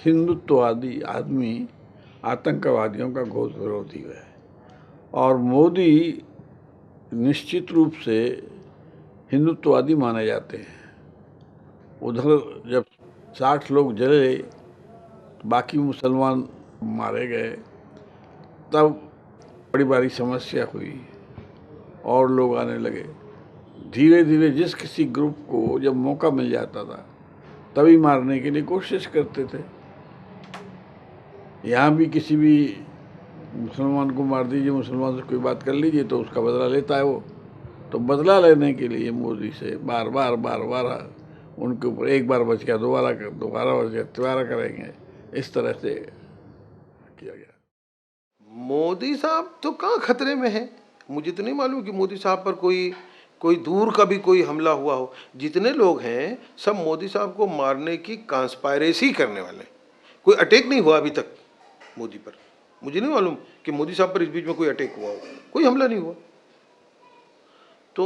हिंदुत्ववादी आदमी आतंकवादियों का घोर विरोधी है और मोदी निश्चित रूप से हिंदुत्ववादी माने जाते हैं। उधर जब 60 लोग जले, बाकी मुसलमान मारे गए, तब बड़ी बड़ी समस्या हुई और लोग आने लगे। धीरे धीरे जिस किसी ग्रुप को जब मौका मिल जाता था तभी मारने के लिए कोशिश करते थे। यहाँ भी किसी भी मुसलमान को मार दीजिए, मुसलमान से कोई बात कर लीजिए तो उसका बदला लेता है वो। तो बदला लेने के लिए मोदी से बार बार उनके ऊपर एक बार बच गया, दोबारा बच गया, दोबारा करेंगे, इस तरह से किया गया। मोदी साहब तो कहाँ खतरे में है? मुझे तो नहीं मालूम कि मोदी साहब पर कोई दूर का भी कोई हमला हुआ हो। जितने लोग हैं सब मोदी साहब को मारने की कॉन्स्पायरेसी करने वाले। कोई अटैक नहीं हुआ अभी तक मोदी पर। मुझे नहीं मालूम कि मोदी साहब पर इस बीच में कोई अटैक हुआ हो, कोई हमला नहीं हुआ। तो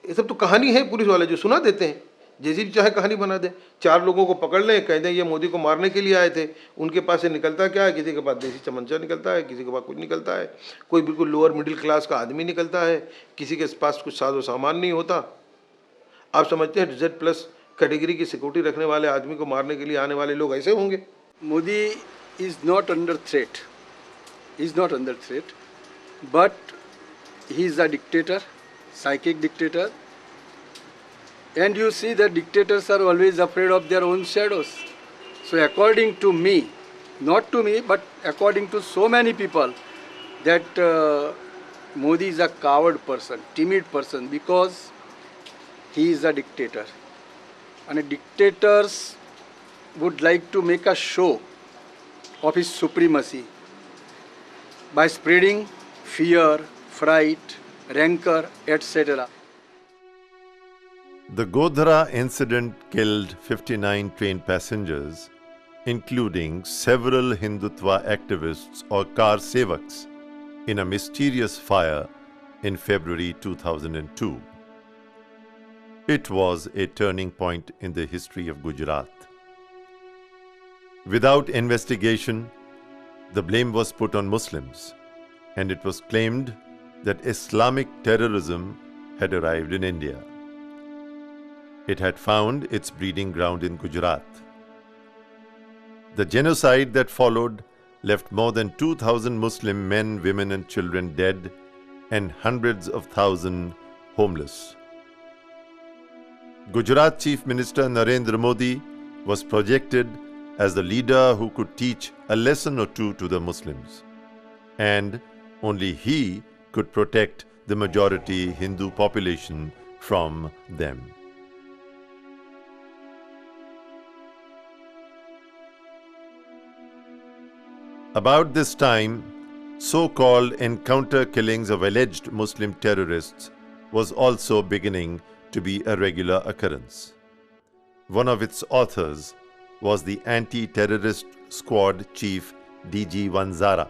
ये सब तो कहानी है, पुलिस वाले जो सुना देते हैं, जैसी भी चाहे कहानी बना दें। 4 लोगों को पकड़ लें, कह दें ये मोदी को मारने के लिए आए थे। उनके पास से निकलता क्या है? किसी के पास देसी चमंचा निकलता है, किसी के पास कुछ निकलता है, कोई बिल्कुल लोअर मिडिल क्लास का आदमी निकलता है, किसी के पास कुछ साजो सामान नहीं होता। आप समझते हैं Z+ कैटेगरी की सिक्योरिटी रखने वाले आदमी को मारने के लिए आने वाले लोग ऐसे होंगे? Modi is not under threat, but he is a dictator, psychic dictator, and you see that dictators are always afraid of their own shadows. So according to me, not to me, but according to so many people, that Modi is a coward person, timid person, because he is a dictator. And dictators would like to make a show of his supremacy by spreading fear, fright, rancor, etc. The Godhra incident killed 59 train passengers, including several Hindutva activists or car sevaks, in a mysterious fire in February 2002. It was a turning point in the history of Gujarat. Without investigation, the blame was put on Muslims, and it was claimed that Islamic terrorism had arrived in India. It had found its breeding ground in Gujarat. The genocide that followed left more than 2,000 Muslim men, women and children dead and hundreds of thousands homeless. Gujarat Chief Minister Narendra Modi was projected as the leader who could teach a lesson or two to the Muslims, and only he could protect the majority Hindu population from them. About this time, so-called encounter killings of alleged Muslim terrorists was also beginning to be a regular occurrence. One of its authors was the anti-terrorist squad chief DG Vanzara.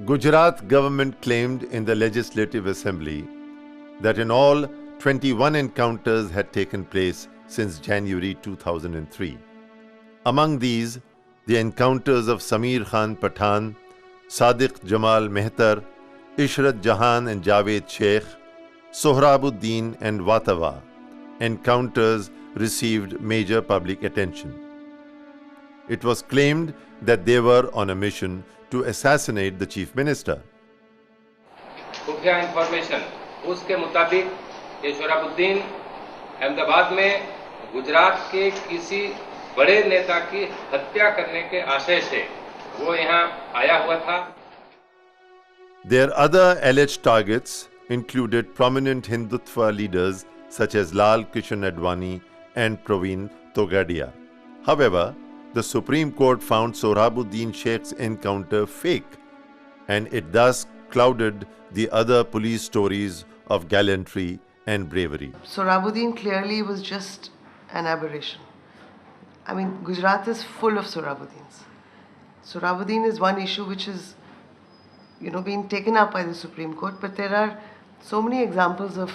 Gujarat government claimed in the Legislative Assembly that in all 21 encounters had taken place since January 2003. Among these, the encounters of Samir Khan Pathan, Sadiq Jamal Mehtar, Ishrat Jahan and Javed Sheikh, Sohrabuddin and Watawa encounters received major public attention. It was claimed that they were on a mission to assassinate the chief minister. खुफिया information उसके मुताबिक ये सोहराबुद्दीन अहमदाबाद में गुजरात के किसी बड़े नेता की हत्या करने के आशय से वो यहाँ आया हुआ था. Their other alleged targets included prominent Hindutva leaders such as Lal Kishan Advani and Praveen Togadia. However, the Supreme Court found Sohrabuddin Sheikh's encounter fake, and it thus clouded the other police stories of gallantry and bravery. Sohrabuddin clearly was just an aberration. I mean, Gujarat is full of Sohrabuddins. Sohrabuddin is one issue which is, being taken up by the Supreme Court, but there are so many examples of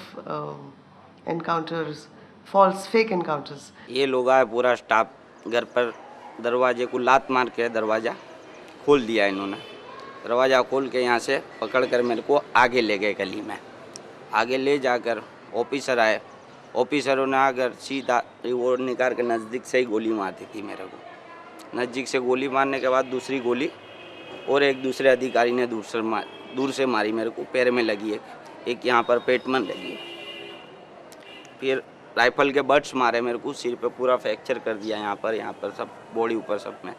encounters, false, fake encounters. ये लोग आए पूरा staff घर पर दरवाजे को लात मार के दरवाज़ा खोल दिया इन्होंने। दरवाज़ा खोल के यहाँ से पकड़ कर मेरे को आगे ले गए गली में। आगे ले जाकर ऑफिसर आए, ऑफिसरों ने आकर सीधा वो निकाल के नज़दीक से ही गोली मार दी थी मेरे को। नज़दीक से गोली मारने के बाद दूसरी गोली और एक दूसरे अधिकारी ने दूर से मारी मेरे को, पैर में लगी एक यहाँ पर पेट में लगी। फिर राइफल के बट्स मारे मेरे को, सिर पे पूरा फ्रैक्चर कर दिया, यहाँ पर सब बॉडी ऊपर सब में।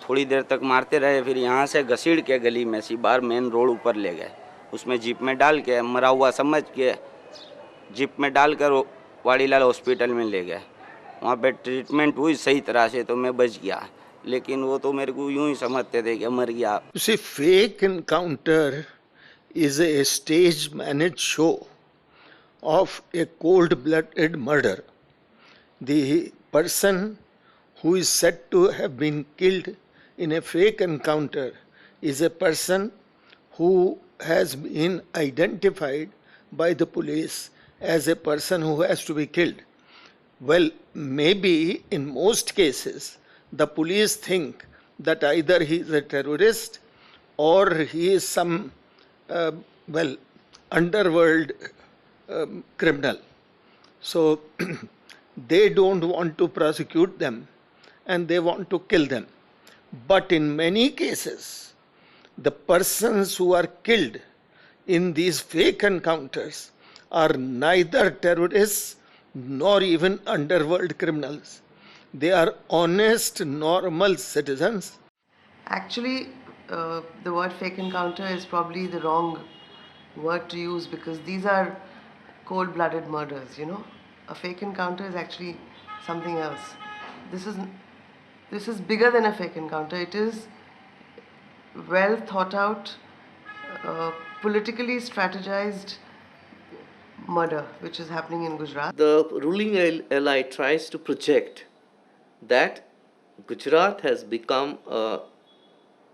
थोड़ी देर तक मारते रहे, फिर यहाँ से घसीड़ के गली में सी बार मेन रोड ऊपर ले गए। उसमें जीप में डाल के मरा हुआ समझ के जीप में डालकर वाड़ीलाल हॉस्पिटल में ले गए। वहाँ पे ट्रीटमेंट हुई सही तरह से तो मैं बच गया, लेकिन वो तो मेरे को यूं ही समझते थे कि मर गया। You see, fake encounter is a stage managed show of a cold-blooded murder. The person who is said to have been killed in a fake encounter is a person who has been identified by the police as a person who has to be killed. Well, maybe in most cases, the police think that either he is a terrorist or he is some, underworld criminal. So they don't want to prosecute them and they want to kill them. But in many cases, the persons who are killed in these fake encounters are neither terrorists nor even underworld criminals. They are honest, normal citizens. Actually, the word fake encounter is probably the wrong word to use because these are cold-blooded murders, you know. A fake encounter is actually something else. This is bigger than a fake encounter. It is well thought out, politically strategized murder which is happening in Gujarat. The ruling elite tries to project that Gujarat has become a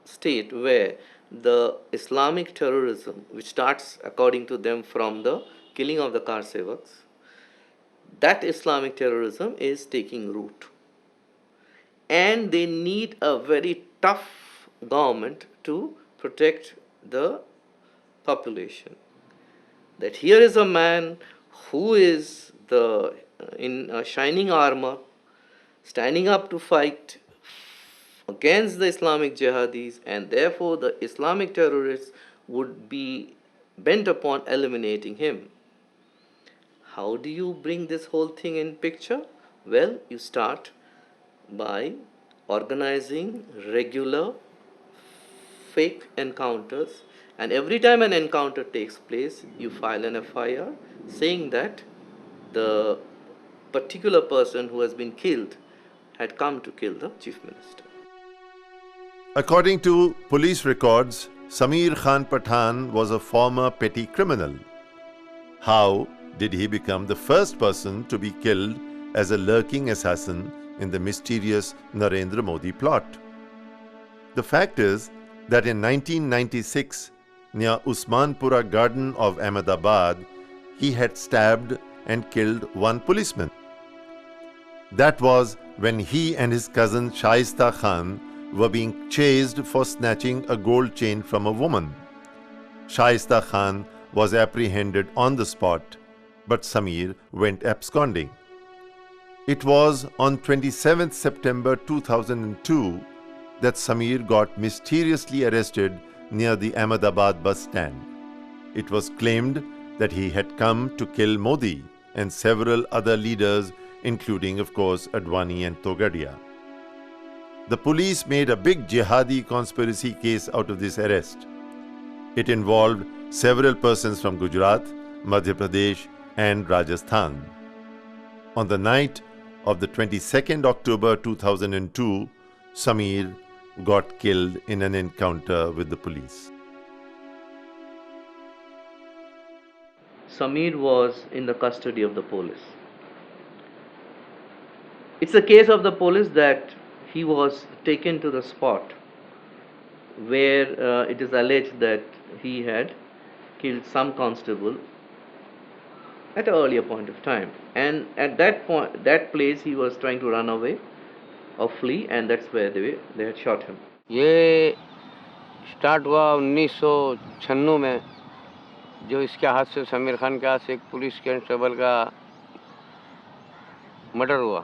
state where the Islamic terrorism, which starts according to them from the killing of the car sevaks, that Islamic terrorism is taking root. And they need a very tough government to protect the population. That here is a man who is in shining armor, standing up to fight against the Islamic jihadis, and therefore the Islamic terrorists would be bent upon eliminating him. How do you bring this whole thing in picture? Well, you start by organizing regular fake encounters, and every time an encounter takes place, you file an FIR saying that the particular person who has been killed had come to kill the chief minister. According to police records, Sameer Khan Pathan was a former petty criminal. How did he become the first person to be killed as a lurking assassin in the mysterious Narendra Modi plot? The fact is that in 1996, near Usmanpura Garden of Ahmedabad, he had stabbed and killed one policeman. That was when he and his cousin Shaista Khan were being chased for snatching a gold chain from a woman. Shaista Khan was apprehended on the spot, but Sameer went absconding. It was on 27th September 2002 that Sameer got mysteriously arrested near the Ahmedabad bus stand. It was claimed that he had come to kill Modi and several other leaders, including, of course, Advani and Togadia. The police made a big jihadi conspiracy case out of this arrest. It involved several persons from Gujarat, Madhya Pradesh, and Rajasthan. On the night of the 22nd October 2002, Sameer got killed in an encounter with the police. Sameer was in the custody of the police. It's a case of the police that he was taken to the spot where it is alleged that he had killed some constable at an earlier point of time, and at that place he was trying to run away, flee, and that's where they had shot him. ये start हुआ 1996 में, जो इसके हाथ से समीर खान के हाथ से एक पुलिस कांस्टेबल का मर्डर हुआ।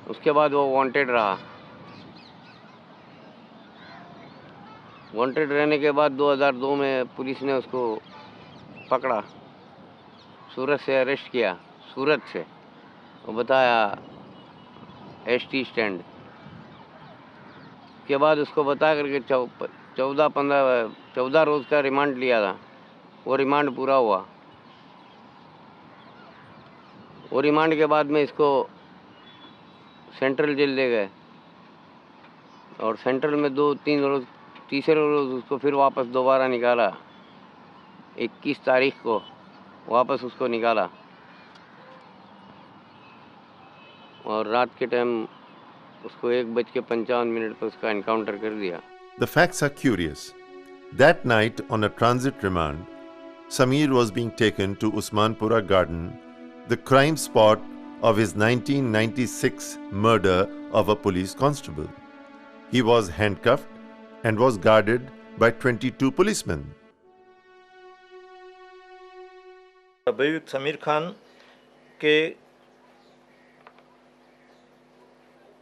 उसके बाद वो वांटेड रहा। वांटेड रहने के बाद 2002 में पुलिस ने उसको पकड़ा, सूरत से अरेस्ट किया, सूरत से वो बताया ST स्टैंड के बाद उसको बता करके 14 रोज़ का रिमांड लिया था। वो रिमांड पूरा हुआ। वो रिमांड के बाद में इसको सेंट्रल जेल ले गए और सेंट्रल में 2-3 रोज़, तीसरे रोज़ उसको फिर वापस दोबारा निकाला। 21 तारीख को वापस उसको निकाला और रात के टाइम उसको 1:55 पर उसका एनकाउंटर कर दिया। The facts are curious. That night, on a transit remand, Sameer was being taken to Usmanpura Garden, the crime spot of his 1996 murder of a police constable. He was handcuffed and was guarded by 22 policemen. अभियुक्त समीर खान के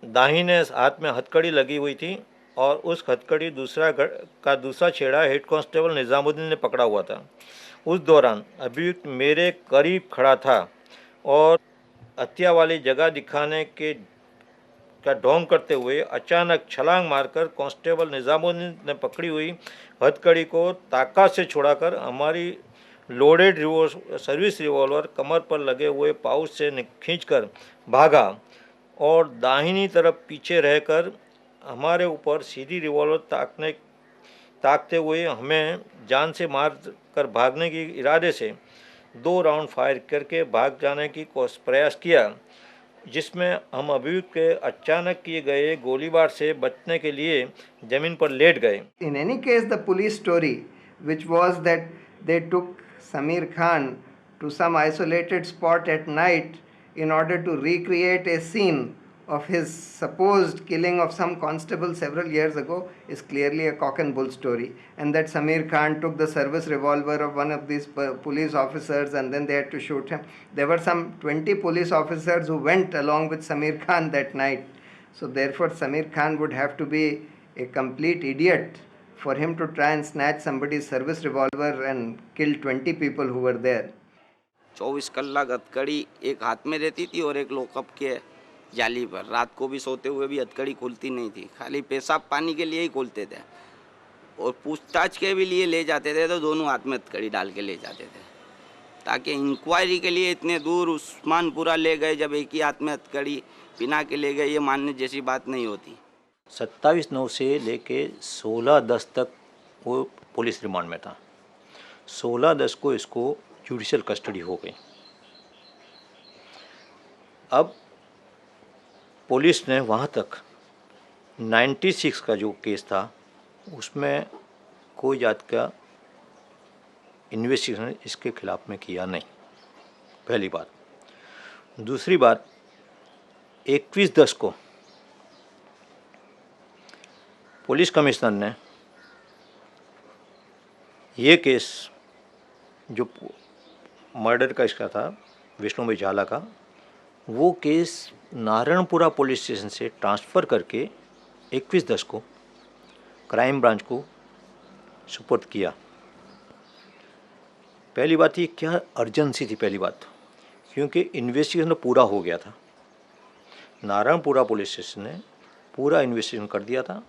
दाहिने हाथ में हथकड़ी लगी हुई थी और उस हथकड़ी दूसरा छेड़ा हेड कांस्टेबल निज़ामुद्दीन ने पकड़ा हुआ था। उस दौरान अभियुक्त मेरे करीब खड़ा था और हत्या वाली जगह दिखाने का ढोंग करते हुए अचानक छलांग मारकर कांस्टेबल निज़ामुद्दीन ने पकड़ी हुई हथकड़ी को ताकत से छुड़ाकर हमारी लोडेड सर्विस रिवॉल्वर कमर पर लगे हुए पाउच से खींचकर भागा और दाहिनी तरफ पीछे रहकर हमारे ऊपर सीधी रिवॉल्वर ताकते हुए हमें जान से मार कर भागने के इरादे से 2 राउंड फायर करके भाग जाने की प्रयास किया, जिसमें हम अभियुक्त के अचानक किए गए गोलीबार से बचने के लिए जमीन पर लेट गए। In any case, the police story, which was that they took Sameer Khan to some isolated spot at night in order to recreate a scene of his supposed killing of some constable several years ago, is clearly a cock and bull story, and that Sameer Khan took the service revolver of one of these police officers and then they had to shoot him. There were some 20 police officers who went along with Sameer Khan that night, so therefore Sameer Khan would have to be a complete idiot for him to try and snatch somebody's service revolver and kill 20 people who were there. 24 कलाक हथकड़ी एक हाथ में रहती थी और एक lockup के जाली पर। रात को भी सोते हुए भी हथकड़ी खुलती नहीं थी, खाली पेशाब पानी के लिए ही खोलते थे और पूछताछ के भी लिए ले जाते थे तो दोनों हाथ में हथकड़ी डाल के ले जाते थे, ताकि इंक्वायरी के लिए इतने दूर उस्मानपुरा ले गए जब एक ही हाथ में हथकड़ी पिना के ले गए, ये मानने जैसी बात नहीं होती। 27/9 से लेके 16/10 तक वो पुलिस रिमांड में था। 16/10 को इसको जुडिशियल कस्टडी हो गई। अब पुलिस ने वहाँ तक 96 का जो केस था उसमें कोई जात का इन्वेस्टिगेशन इसके खिलाफ में किया नहीं, पहली बात। दूसरी बात, 21/10 को पुलिस कमिश्नर ने ये केस जो मर्डर का इसका था विष्णु भाई झाला का, वो केस नारायणपुरा पुलिस स्टेशन से ट्रांसफ़र करके 21/10 को क्राइम ब्रांच को सुपुर्द किया। पहली बात ये क्या अर्जेंसी थी, पहली बात क्योंकि इन्वेस्टिगेशन पूरा हो गया था। नारायणपुरा पुलिस स्टेशन ने पूरा इन्वेस्टिगेशन कर दिया था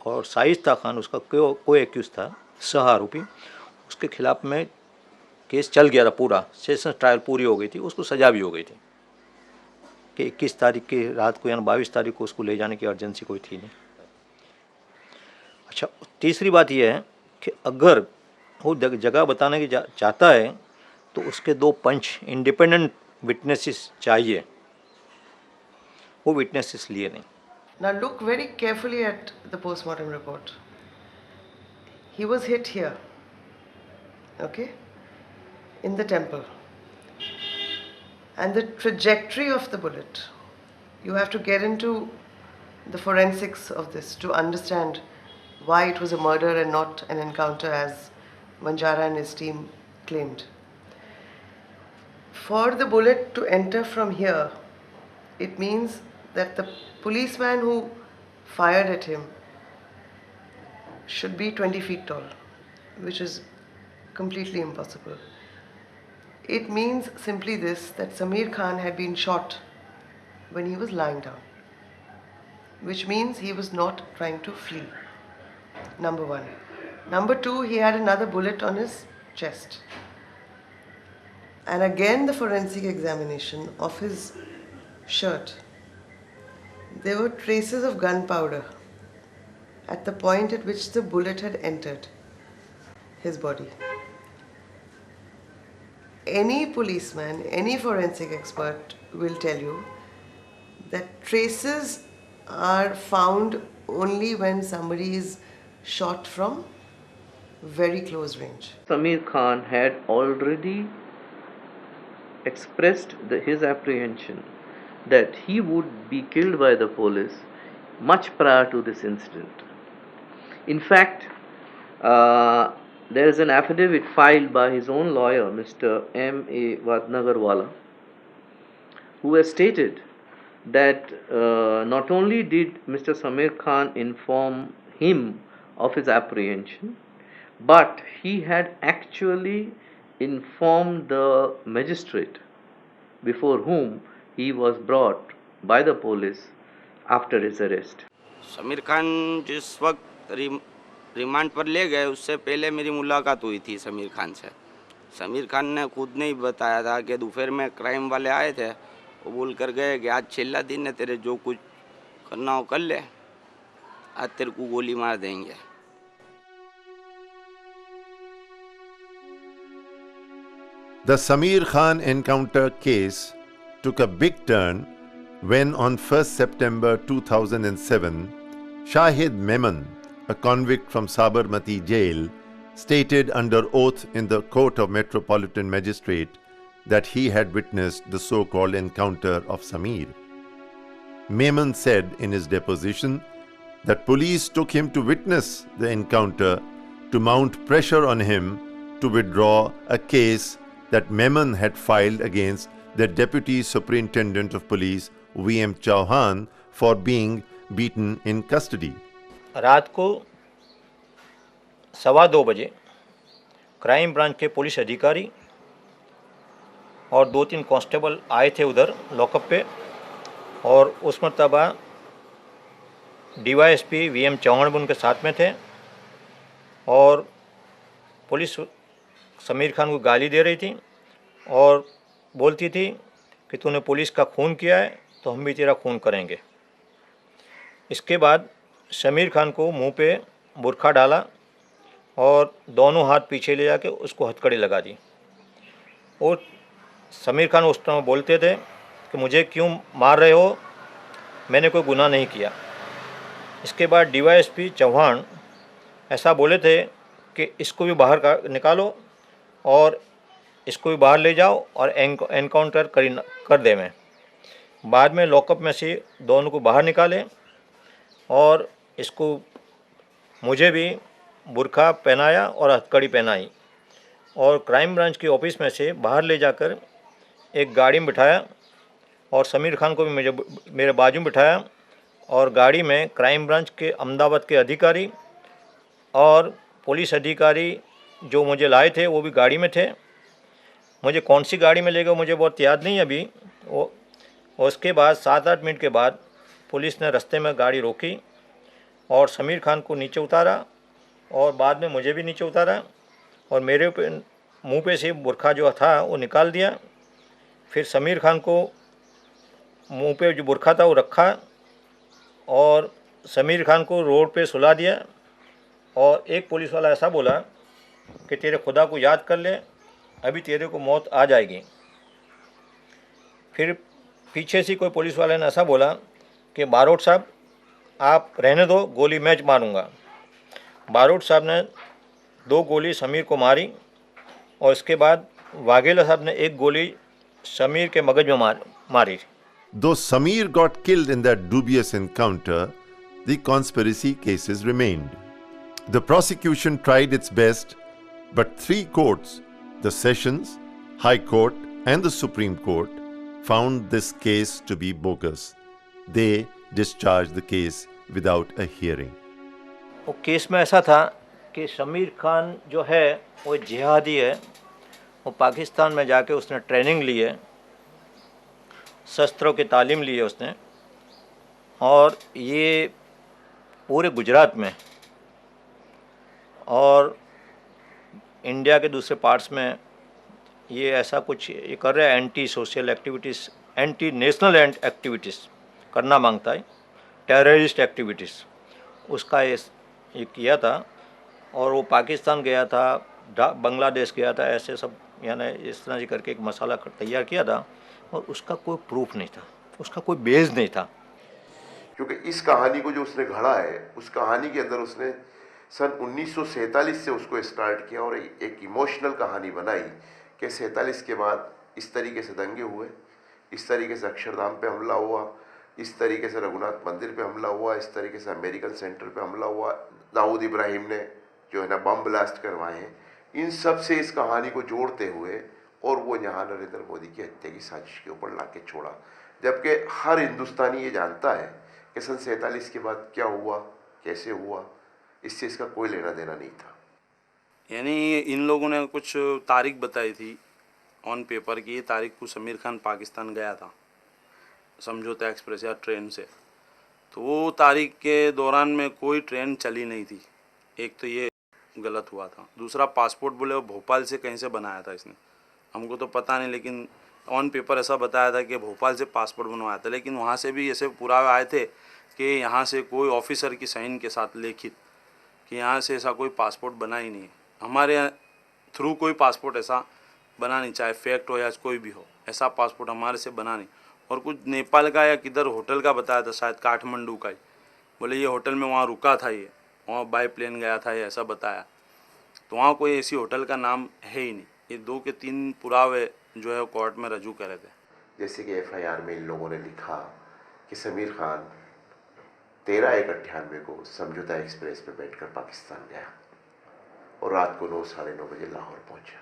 और शाइस्ता खान उसका कोई एक्यूज था, सह आरोपी, उसके खिलाफ में केस चल गया था, पूरा सेशन ट्रायल पूरी हो गई थी, उसको सज़ा भी हो गई थी कि 21 तारीख की रात को यानी 22 तारीख को उसको ले जाने की अर्जेंसी कोई थी नहीं। अच्छा, तीसरी बात यह है कि अगर वो जगह बताने की चाहता है तो उसके 2 पंच इंडिपेंडेंट विटनेसेस चाहिए, वो विटनेसेस लिए नहीं। Now look very carefully at the post-mortem report. He was hit here, okay, in the temple. And the trajectory of the bullet, You have to get into the forensics of this to understand why it was a murder and not an encounter as Manjara and his team claimed. For the bullet to enter from here, it means that the policeman who fired at him should be 20 feet tall, which is completely impossible. It means simply this, that Samir Khan had been shot when he was lying down, which means he was not trying to flee. Number one. Number two, he had another bullet on his chest. And again, the forensic examination of his shirt, there were traces of gunpowder at the point at which the bullet had entered his body. Any policeman, any forensic expert will tell you that traces are found only when somebody is shot from very close range. Samir Khan had already expressed his apprehension that he would be killed by the police much prior to this incident. In fact, there is an affidavit filed by his own lawyer, Mr. M.A. Vadnagarwala, who has stated that not only did Mr. Samir Khan inform him of his apprehension, but he had actually informed the magistrate before whom he was brought by the police after his arrest. Sameer Khan जिस वक्त remand पर ले गए उससे पहले मेरी मुलाकात हुई थी समीर खान से। समीर खान ने खुद ने ही बताया था कि दोपहर में क्राइम वाले आए थे, वो बोल कर गए कि आज छेल्ला दिन है, तेरे जो कुछ करना हो कर ले, आज तेरे को गोली मार देंगे। The Samir Khan encounter case took a big turn when on 1st September 2007, Shahid Memon, a convict from Sabarmati jail, stated under oath in the Court of Metropolitan Magistrate that he had witnessed the so-called encounter of Samir. Memon said in his deposition that police took him to witness the encounter to mount pressure on him to withdraw a case that Memon had filed against the Deputy Superintendent of Police V.M. Chauhan for being beaten in custody. रात को 2:15 बजे crime branch के police अधिकारी और 2-3 constable आए थे उधर lockup पे, और उस मरतबा DYSP V.M. चौहान भी उनके साथ में थे, और पुलिस समीर खान को गाली दे रही थी और बोलती थी कि तूने पुलिस का खून किया है तो हम भी तेरा खून करेंगे। इसके बाद समीर खान को मुंह पे बुरखा डाला और दोनों हाथ पीछे ले जाके उसको हथकड़ी लगा दी। और समीर खान उस टाइम बोलते थे कि मुझे क्यों मार रहे हो, मैंने कोई गुनाह नहीं किया। इसके बाद DYSP चौहान ऐसा बोले थे कि इसको भी बाहर निकालो और इसको भी बाहर ले जाओ और एनकाउंटर कर दे। मैं बाद में लॉकअप में से दोनों को बाहर निकाले और इसको मुझे भी बुरखा पहनाया और हथकड़ी पहनाई और क्राइम ब्रांच के ऑफिस में से बाहर ले जाकर एक गाड़ी में बिठाया और समीर खान को भी मेरे बाजू में बिठाया, और गाड़ी में क्राइम ब्रांच के अहमदाबाद के अधिकारी और पुलिस अधिकारी जो मुझे लाए थे वो भी गाड़ी में थे। मुझे कौन सी गाड़ी में ले गए मुझे बहुत याद नहीं अभी। वो उसके बाद 7-8 मिनट के बाद पुलिस ने रास्ते में गाड़ी रोकी और समीर खान को नीचे उतारा और बाद में मुझे भी नीचे उतारा और मेरे मुंह पे से बुरखा जो था वो निकाल दिया। फिर समीर खान को मुंह पे जो बुरखा था वो रखा और समीर खान को रोड पे सुला दिया, और एक पुलिस वाला ऐसा बोला कि तेरे खुदा को याद कर ले, अभी तेरे को मौत आ जाएगी। फिर पीछे से कोई पुलिस वाले ने ऐसा बोला कि बारोट साहब आप रहने दो, गोली मैं मारूंगा। बारोट साहब ने 2 गोली समीर को मारी और इसके बाद वाघेला साहब ने 1 गोली समीर के मगज में मारी। Though Samir got killed in that dubious encounter, the conspiracy cases remained. The prosecution tried its best, but 3 courts, the Sessions, High Court and the Supreme Court, found this case to be bogus. They discharged the case without a hearing. वो case में ऐसा था कि समीर खान जो है वो जिहादी है। वो पाकिस्तान में जाके उसने ट्रेनिंग ली है, शस्त्रों की तालीम ली है उसने, और ये पूरे गुजरात में और इंडिया के दूसरे पार्ट्स में ये ऐसा कुछ ये कर रहा है, anti social activities, anti national activities करना मांगता है, टेररिस्ट एक्टिविटीज़, उसका ये किया था। और वो पाकिस्तान गया था, बांग्लादेश गया था, ऐसे सब यानी इस तरह से करके एक मसाला तैयार किया था, और उसका कोई प्रूफ नहीं था, उसका कोई बेस नहीं था। क्योंकि इस कहानी को जो उसने घड़ा है, उस कहानी के अंदर उसने सन 1947 से उसको स्टार्ट किया और एक इमोशनल कहानी बनाई कि 47 के बाद इस तरीके से दंगे हुए, इस तरीके से अक्षरधाम पे हमला हुआ, इस तरीके से रघुनाथ मंदिर पे हमला हुआ, इस तरीके से अमेरिकन सेंटर पे हमला हुआ, दाऊद इब्राहिम ने जो है ना बम ब्लास्ट करवाए हैं। इन सब से इस कहानी को जोड़ते हुए और वो यहाँ नरेंद्र मोदी की हत्या की साजिश के ऊपर लाके छोड़ा, जबकि हर हिंदुस्तानी ये जानता है कि सन 47 के बाद क्या हुआ, कैसे हुआ, इससे इसका कोई लेना देना नहीं था। यानी इन लोगों ने कुछ तारीख बताई थी ऑन पेपर की, ये तारीख को समीर खान पाकिस्तान गया था समझौता एक्सप्रेस या ट्रेन से, तो वो तारीख के दौरान में कोई ट्रेन चली नहीं थी। एक तो ये गलत हुआ था, दूसरा पासपोर्ट बोले वो भोपाल से कहीं से बनाया था इसने, हमको तो पता नहीं, लेकिन ऑन पेपर ऐसा बताया था कि भोपाल से पासपोर्ट बनवाया था, लेकिन वहाँ से भी ऐसे पुरावे आए थे कि यहाँ से कोई ऑफिसर की साइन के साथ लिखित कि यहाँ से ऐसा कोई पासपोर्ट बना ही नहीं है, हमारे थ्रू कोई पासपोर्ट ऐसा बना नहीं, चाहे फेक्ट हो या कोई भी हो, ऐसा पासपोर्ट हमारे से बना नहीं। और कुछ नेपाल का या किधर होटल का बताया था, शायद काठमांडू का ही, बोले ये होटल में वहाँ रुका था, ये वहाँ बाई प्लेन गया था, ये ऐसा बताया। तो वहाँ कोई ऐसी होटल का नाम है ही नहीं। ये 2 के 3 पुरावे जो है कोर्ट में रजू करे थे। जैसे कि FIR में इन लोगों ने लिखा कि समीर खान 13/1/98 को समझौता एक्सप्रेस पे बैठकर पाकिस्तान गया और रात को 9 साढ़े 9 बजे लाहौर पहुंचा,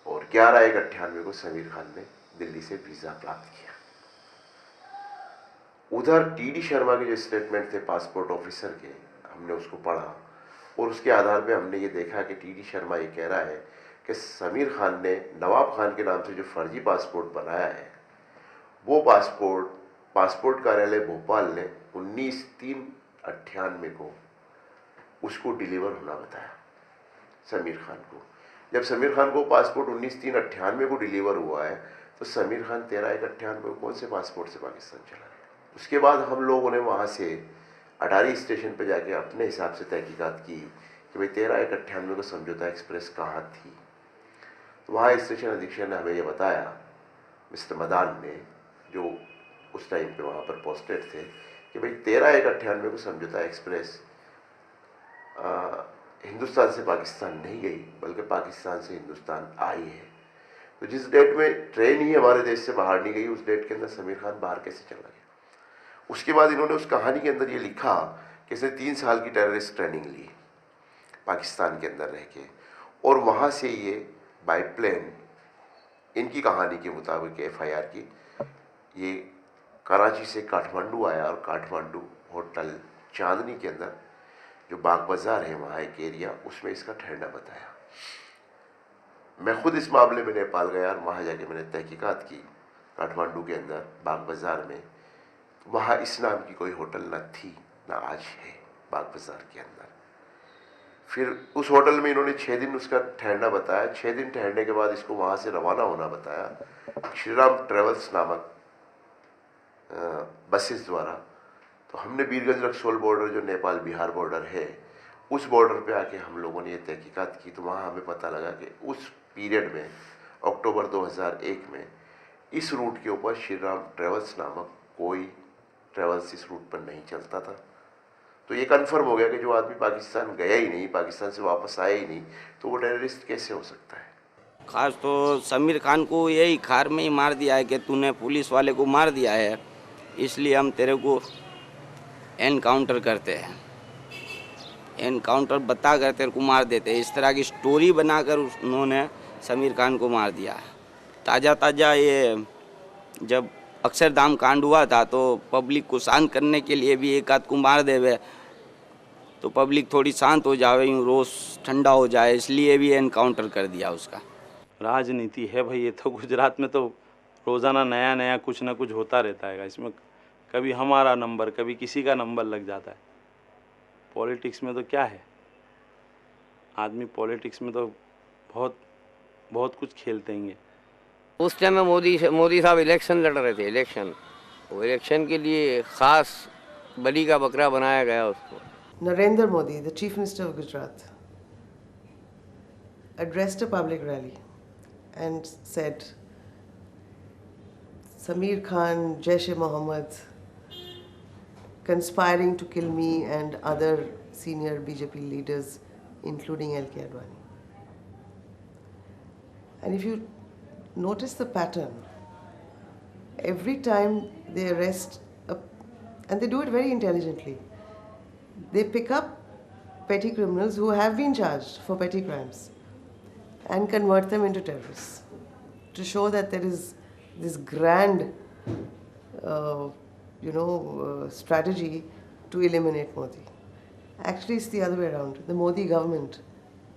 और 11/1/98 को समीर खान ने दिल्ली से वीज़ा प्राप्त किया। उधर TD शर्मा के जो स्टेटमेंट थे पासपोर्ट ऑफिसर के, हमने उसको पढ़ा और उसके आधार पे हमने ये देखा कि TD शर्मा ये कह रहा है कि समीर खान ने नवाब खान के नाम से जो फर्जी पासपोर्ट बनाया है, वो पासपोर्ट कार्यालय भोपाल ने 19/3/98 को उसको डिलीवर होना बताया समीर खान को। जब समीर खान को पासपोर्ट 19/3/98 को डिलीवर हुआ है, तो समीर खान 13/1/98 को कौन से पासपोर्ट से पाकिस्तान चला गया? उसके बाद हम लोगों ने वहाँ से अटारी स्टेशन पे जाके अपने हिसाब से तहकीकात की कि भाई 13/1/98 को समझौता एक्सप्रेस कहाँ थी। तो वहाँ स्टेशन अधीक्षक ने हमें ये बताया, मिस्टर मदान ने, जो उस टाइम पे वहाँ पर पोस्टेड थे, कि भाई 13/1/98 को समझौता एक्सप्रेस हिंदुस्तान से पाकिस्तान नहीं गई, बल्कि पाकिस्तान से हिंदुस्तान आई है। तो जिस डेट में ट्रेन ही हमारे देश से बाहर नहीं गई, उस डेट के अंदर समीर खान बाहर कैसे चला गया? उसके बाद इन्होंने उस कहानी के अंदर ये लिखा कि इसने 3 साल की टेररिस्ट ट्रेनिंग ली पाकिस्तान के अंदर रह के, और वहाँ से ये बाई प्लेन, इनकी कहानी के मुताबिक FIR की, ये कराची से काठमांडू आया और काठमांडू होटल चांदनी के अंदर जो बाग बाज़ार है वहाँ एक एरिया, उसमें इसका ठहरना बताया। मैं खुद इस मामले में नेपाल गया और वहाँ जाके मैंने तहकीकात की काठमांडू के अंदर बाग बाज़ार में। वहाँ इस नाम की कोई होटल न थी, ना आज है बाग बाज़ार के अंदर। फिर उस होटल में इन्होंने 6 दिन उसका ठहरना बताया। 6 दिन ठहरने के बाद इसको वहाँ से रवाना होना बताया श्री राम ट्रेवल्स नामक बसेस द्वारा। तो हमने बीरगंज रक्सौल बॉर्डर, जो नेपाल बिहार बॉर्डर है, उस बॉर्डर पे आके हम लोगों ने ये तहकीकात की। तो वहाँ हमें पता लगा कि उस पीरियड में, अक्टूबर 2001 में, इस रूट के ऊपर श्री राम ट्रेवल्स नामक कोई ट्रेवल्स इस रूट पर नहीं चलता था। तो ये कंफर्म हो गया कि जो आदमी पाकिस्तान गया ही नहीं, पाकिस्तान से वापस आया ही नहीं, तो वो टेररिस्ट कैसे हो सकता है। खास तो समीर खान को यही खार में ही मार दिया है कि तूने पुलिस वाले को मार दिया है, इसलिए हम तेरे को एनकाउंटर करते हैं, एनकाउंटर बता कर तेरे को मार देते हैं। इस तरह की स्टोरी बनाकर उन्होंने समीर खान को मार दिया। ताज़ा ये जब अक्षरधाम कांड हुआ था तो पब्लिक को शांत करने के लिए भी एक आध को मार देवे तो पब्लिक थोड़ी शांत हो जाए, यूँ रोष ठंडा हो जाए, इसलिए भी एनकाउंटर कर दिया उसका। राजनीति है भाई, ये तो गुजरात में तो रोज़ाना नया नया कुछ ना कुछ होता रहता है। इसमें कभी हमारा नंबर, कभी किसी का नंबर लग जाता है। पॉलिटिक्स में तो क्या है, आदमी पॉलिटिक्स में तो बहुत कुछ खेलते हैं। उस टाइम में मोदी साहब इलेक्शन लड़ रहे थे, वो इलेक्शन के लिए खास बलि का बकरा बनाया गया उसको। Narendra Modi, the Chief Minister of Gujarat, addressed a public rally and said, Sameer Khan, Jaish-e-Mohammed, conspiring to kill me and other senior BJP leaders, including L.K. Advani. And if you notice the pattern, every time they arrest, and they do it very intelligently, they pick up petty criminals who have been charged for petty crimes and convert them into terrorists to show that there is this grand, strategy to eliminate Modi. Actually, it's the other way around. The Modi government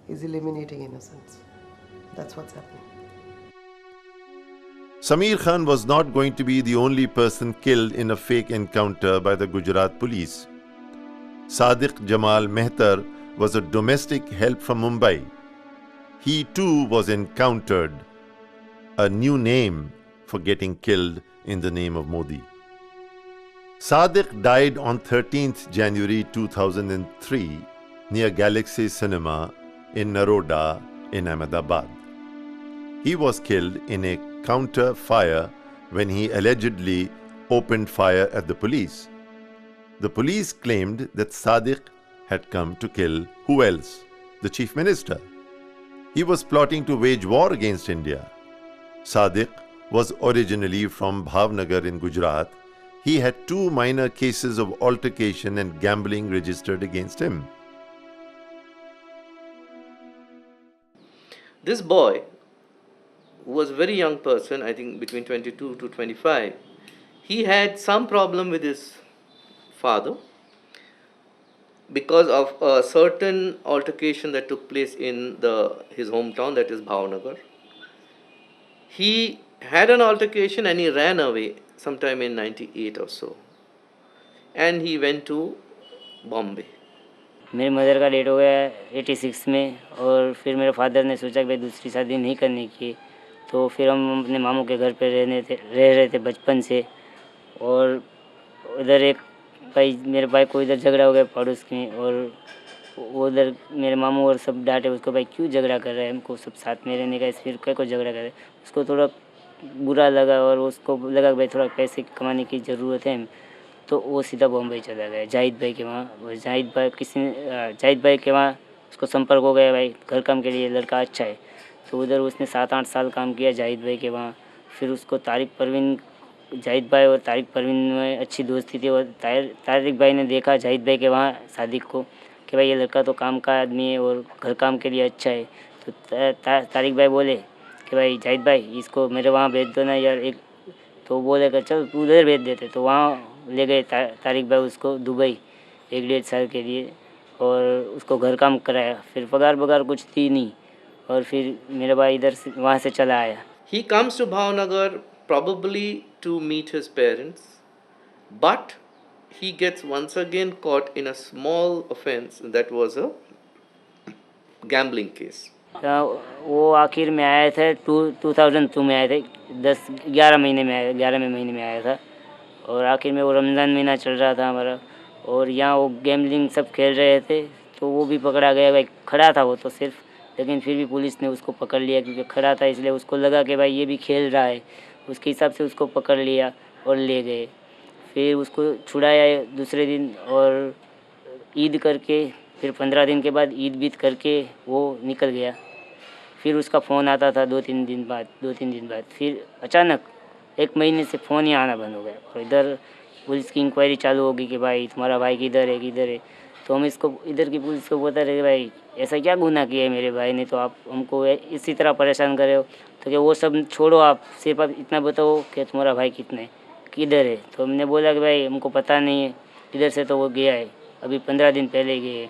is eliminating innocents. That's what's happening. Sameer Khan was not going to be the only person killed in a fake encounter by the Gujarat police. Sadiq Jamal Mehtar was a domestic help from Mumbai. He too was encountered, a new name for getting killed in the name of Modi. Sadiq died on 13th January 2003 near Galaxy Cinema in Naroda in Ahmedabad. He was killed in a counter fire when he allegedly opened fire at the police. The police claimed that Sadiq had come to kill who else? The Chief Minister. He was plotting to wage war against India. Sadiq was originally from Bhavnagar in Gujarat. He had 2 minor cases of altercation and gambling registered against him. This boy, who was a very young person, I think between 22 to 25, he had some problem with his father because of a certain altercation that took place in his hometown, that is Bhavnagar. He had an altercation and he ran away sometime in 98 or so, and he went to Bombay. मेरी mother का date हो गया 86 में, और फिर मेरे father ने सोचा कि भाई दूसरी शादी नहीं करने की, तो फिर हम अपने मामू के घर पे रह रहे थे बचपन से। और उधर एक मेरे भाई को इधर झगड़ा हो गया पड़ोस में, और वो उधर मेरे मामू और सब डांटे उसको, भाई क्यों झगड़ा कर रहा है, हमको सब साथ में रहने का, फिर क्या को झगड़ा कर रहा है। उसको थोड़ा बुरा लगा और उसको लगा कि भाई थोड़ा पैसे कमाने की ज़रूरत है, तो वो सीधा बॉम्बे चला गया जाहिद भाई के वहाँ। जाहिद भाई के वहाँ उसको संपर्क हो गया, भाई घर काम के लिए लड़का अच्छा है, तो उधर उसने 7-8 साल काम किया जाहिद भाई के वहाँ। फिर उसको जाहिद भाई और तारिक परवीन में अच्छी दोस्ती थी, और तारिक भाई ने देखा जाहिद भाई के वहाँ सादिक को कि भाई ये लड़का तो काम का आदमी है और घर काम के लिए अच्छा है। तो तारिक भाई बोले कि भाई जाहिद भाई इसको मेरे वहाँ भेज दो ना यार एक, तो बोले कि चल तू उधर भेज देते। तो वहाँ ले गए तारिक भाई उसको दुबई 1-1.5 साल के लिए, और उसको घर काम कराया। फिर पगार कुछ थी नहीं, और फिर मेरा भाई इधर से वहाँ से चला आया। He comes to Bhavnagar probably to meet his parents, but he gets once again caught in a small offense that was a gambling case. वो आखिर में आए थे 2002 में आए थे, 11 महीने में आया था, और आखिर में वो रमज़ान महीना चल रहा था हमारा, और यहाँ वो गैम्बलिंग सब खेल रहे थे, तो वो भी पकड़ा गया। भाई खड़ा था वो तो सिर्फ, लेकिन फिर भी पुलिस ने उसको पकड़ लिया क्योंकि खड़ा था, इसलिए उसको लगा कि भाई ये भी खेल रहा है, उसके हिसाब से उसको पकड़ लिया और ले गए। फिर उसको छुड़ाया दूसरे दिन, और ईद करके फिर 15 दिन के बाद ईद बीत करके वो निकल गया। फिर उसका फ़ोन आता था 2-3 दिन बाद फिर अचानक 1 महीने से फ़ोन ही आना बंद हो गया। और इधर पुलिस की इंक्वायरी चालू हो गई कि भाई तुम्हारा भाई किधर है। तो हम इसको इधर की पुलिस को बोलते रहे कि भाई ऐसा क्या गुनाह किया है मेरे भाई ने, तो आप हमको इसी तरह परेशान कर रहे हो। तो क्या वो सब छोड़ो, आप सिर्फ आप इतना बताओ कि तुम्हारा भाई किधर है। तो हमने बोला कि भाई हमको पता नहीं है, इधर से तो वो गया है, अभी 15 दिन पहले गए है।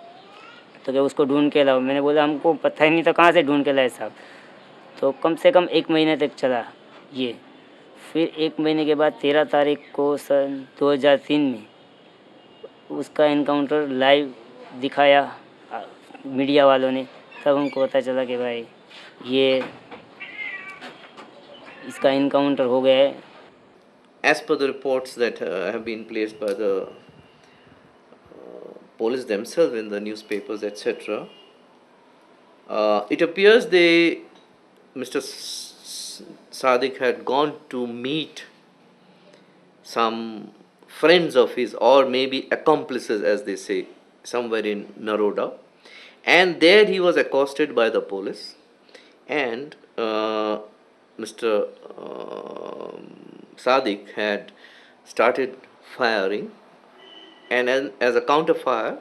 तो क्या उसको ढूंढ के लाओ। मैंने बोला हमको पता ही नहीं था कहाँ से ढूंढ के लाए साहब। तो कम से कम 1 महीने तक चला ये। फिर 1 महीने के बाद 13 तारीख को सन 2003 में उसका एनकाउंटर लाइव दिखाया मीडिया वालों ने। तब हमको पता चला कि भाई ये इसका एनकाउंटर हो गया है। As per the reports that have been placed by the police themselves in the newspapers, etc., it appears Mr. Sadiq had gone to meet some friends of his, or maybe accomplices, as they say, somewhere in Naroda, and there he was accosted by the police, and Mr. Sadiq had started firing, and as a counter fire